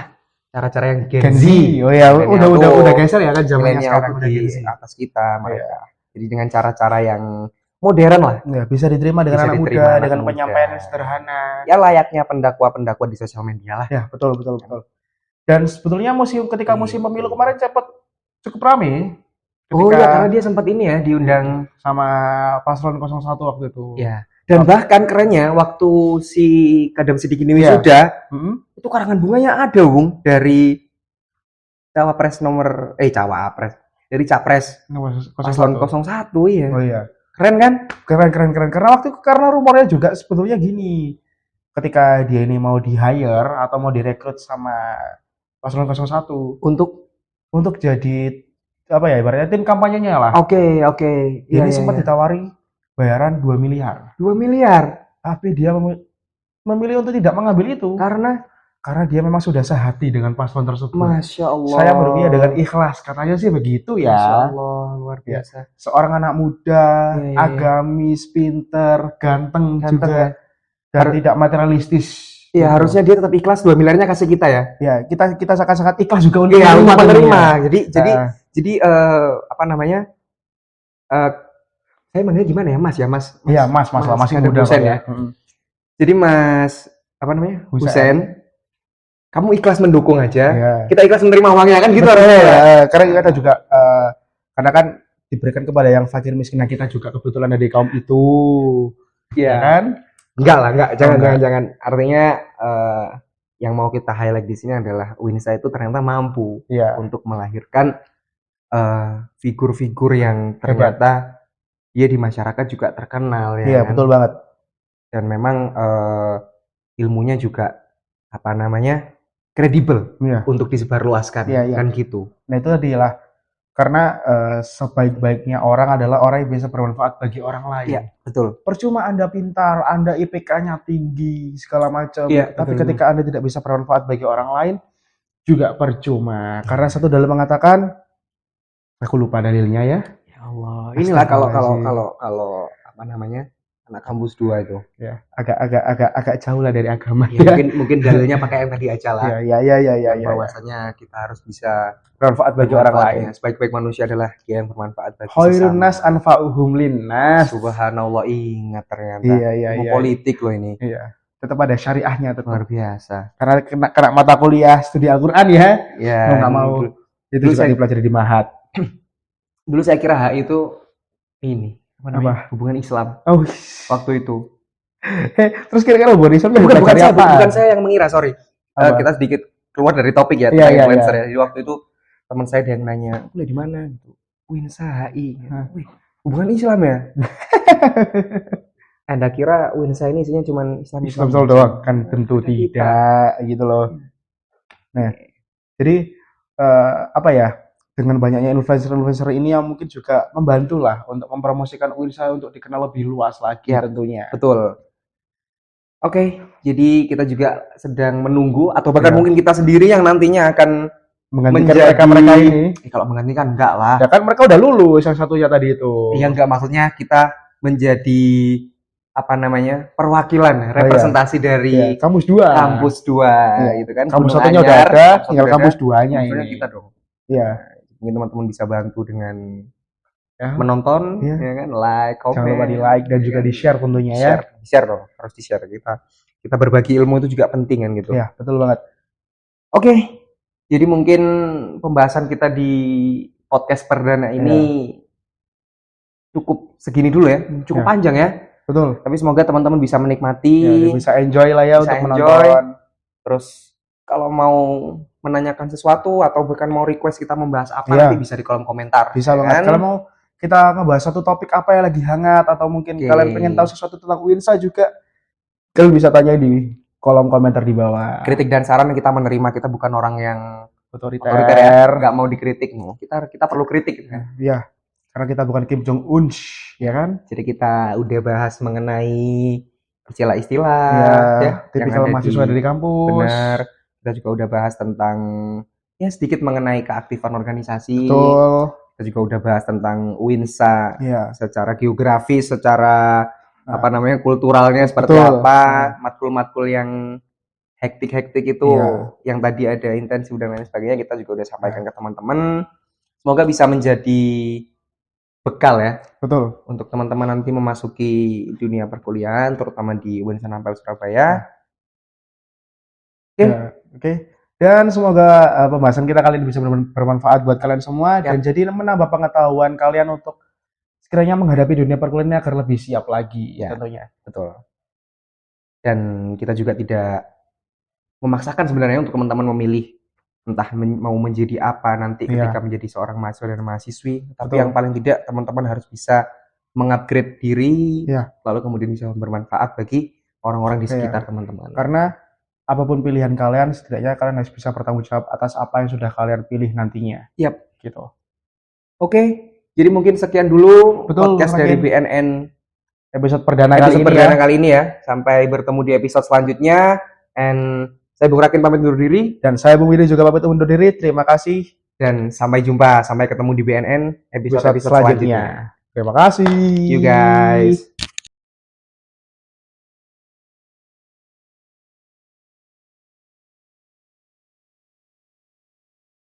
cara-cara yang Gen Z. Oh ya, udah geser ya kan zamannya sekarang udah di atas kita mereka. Jadi dengan cara-cara yang modern lah. Ya, bisa diterima dengan anak muda, dengan penyampaian yang sederhana. Ya layaknya pendakwa-pendakwa di sosial media lah. Ya, betul. Dan sebetulnya ketika musim pemilu kemarin cukup ramai. Karena dia sempat ini ya diundang sama paslon 01 waktu itu. Ya. Dan bahkan kerennya waktu si Kadam Sidik ini wisuda, itu karangan bunganya ada, Bung, dari dari capres paslon 01 ya. Oh iya. Keren kan? Keren. Karena rumornya juga sebetulnya gini. Ketika dia ini mau di-hire atau mau direkrut sama paslon 01 untuk jadi apa ya ibaratnya tim kampanyenya lah. Oke. Ini sempat ditawari bayaran 2 miliar. 2 miliar. Tapi dia memilih untuk tidak mengambil itu karena dia memang sudah sehati dengan paslon tersebut. Masya Allah. Saya mendukungnya dengan ikhlas, katanya sih begitu ya. Masya Allah, luar biasa. Seorang anak muda, agamis, pinter, ganteng juga, dan tidak materialistis. Iya, harusnya dia tetap ikhlas 2 miliarnya kasih kita ya. Ya, kita sangat-sangat ikhlas juga untuk menerima. Jadi apa namanya? Saya manggilnya gimana ya, Mas ya, Mas. Iya, Mas lah, masih muda Husain ya. Jadi Mas apa namanya? Husain. Kamu ikhlas mendukung aja. Kita ikhlas menerima uangnya kan gitu harusnya ya. Karena kita juga karena kan diberikan kepada yang fakir miskin, kita juga kebetulan ada di kaum itu. Iya kan? Enggak, jangan. Artinya yang mau kita highlight di sini adalah UINSA itu ternyata mampu untuk melahirkan figur-figur yang ternyata dia di masyarakat juga terkenal ya. Iya, kan? Betul banget. Dan memang ilmunya juga apa namanya? Kredibel untuk disebarluaskan kan gitu. Nah, itu adalah karena sebaik-baiknya orang adalah orang yang bisa bermanfaat bagi orang lain. Iya, betul. Percuma Anda pintar, Anda IPK-nya tinggi, segala macam, tapi ketika Anda tidak bisa bermanfaat bagi orang lain, juga percuma. Karena satu dalil mengatakan, aku lupa dalilnya ya. Ya Allah. Inilah kalau apa namanya? anak kampus 2 itu. Ya, agak jauh lah dari agama. Ya, mungkin dalilnya pakai yang tadi aja lah. Ya. Bahwasanya kita harus bisa bermanfaat bagi orang lain. Sebaik-baik manusia adalah dia yang bermanfaat bagi khairun nas anfa'uhum linnas. Subhanallah, ingat ternyata. Iya. Politik loh ini. Iya. Tetap ada syariahnya tetap. Luar biasa. Karena kena mata kuliah studi Al-Qur'an ya. Iya. Mau enggak mau itu juga dipelajari di Mahat. Dulu saya kira HI itu ini apa? Hubungan Islam. Oh, waktu itu. Terus kira-kira hubungan Islam bukan saya yang mengira, sorry. Kita sedikit keluar dari topik ya, influencer ya. Jadi waktu itu teman saya yang nanya, kuliah di mana gitu. Winsa HI. Wih, hubungan Islam ya? Anda kira Winsa ini isinya cuma Islam doang? Kan tentu tidak gitu loh. Nah, jadi apa ya? Dengan banyaknya influencer ini yang mungkin juga membantu lah untuk mempromosikan Winsa untuk dikenal lebih luas lagi ya, tentunya. Betul. Oke, jadi kita juga sedang menunggu atau bahkan mungkin kita sendiri yang nantinya akan menggantikan mereka ini. Kalau menggantikan enggak lah. Ya kan mereka udah lulus yang satunya tadi itu. Iya, enggak, maksudnya kita menjadi perwakilan representasi dari kampus 2 gitu kan. Kampus satunya udah ada, tinggal kampus 2-nya ini. Kita dong. Iya. Mungkin teman-teman bisa bantu dengan menonton, ya kan, like, komen. Jangan lupa di like dan juga di share tentunya ya. Di-share dong, harus di-share. Kita berbagi ilmu itu juga penting kan gitu. Iya, betul banget. Oke, jadi mungkin pembahasan kita di podcast perdana ini cukup segini dulu ya, cukup panjang ya. Betul. Tapi semoga teman-teman bisa menikmati, bisa enjoy lah ya untuk menonton. Terus kalau mau menanyakan sesuatu atau bahkan mau request kita membahas apa nanti bisa di kolom komentar. Bisa banget. Kalau mau kita ngebahas satu topik apa yang lagi hangat atau mungkin kalian pengen tahu sesuatu tentang Winsa juga, kalian bisa tanya di kolom komentar di bawah. Kritik dan saran kita menerima, kita bukan orang yang otoriter ya, nggak mau dikritik. Kita perlu kritik. Iya, karena kita bukan Kim Jong Un, ya kan? Jadi kita udah bahas mengenai istilah-istilah tipikal mahasiswa dari kampus. Benar. Kita juga udah bahas tentang sedikit mengenai keaktifan organisasi. Betul. Kita juga udah bahas tentang Winsa secara geografis, secara kulturalnya seperti apa, matkul-matkul yang hektik-hektik itu, yang tadi ada intensif dan lain sebagainya, kita juga udah sampaikan ke teman-teman. Semoga bisa menjadi bekal ya. Betul. Untuk teman-teman nanti memasuki dunia perkuliahan, terutama di Winsa Ampel Surabaya. Oke. Dan semoga pembahasan kita kali ini bisa bermanfaat buat kalian semua dan jadi menambah pengetahuan kalian untuk sekiranya menghadapi dunia perkuliahan agar lebih siap lagi tentunya. Betul. Dan kita juga tidak memaksakan sebenarnya untuk teman-teman memilih entah mau menjadi apa nanti ketika menjadi seorang mahasiswa dan mahasiswi, tapi yang paling tidak teman-teman harus bisa mengupgrade diri, lalu kemudian bisa bermanfaat bagi orang-orang di sekitar teman-teman. Karena apapun pilihan kalian, setidaknya kalian harus bisa bertanggung jawab atas apa yang sudah kalian pilih nantinya. Gitu. Oke, jadi mungkin sekian dulu podcast dari BNN episode perdana kali ini ya. Sampai bertemu di episode selanjutnya. And saya Bung Rakin pamit undur diri. Dan saya Bung Willy juga pamit undur diri. Terima kasih. Dan sampai jumpa. Sampai ketemu di BNN episode selanjutnya. Terima kasih. You guys.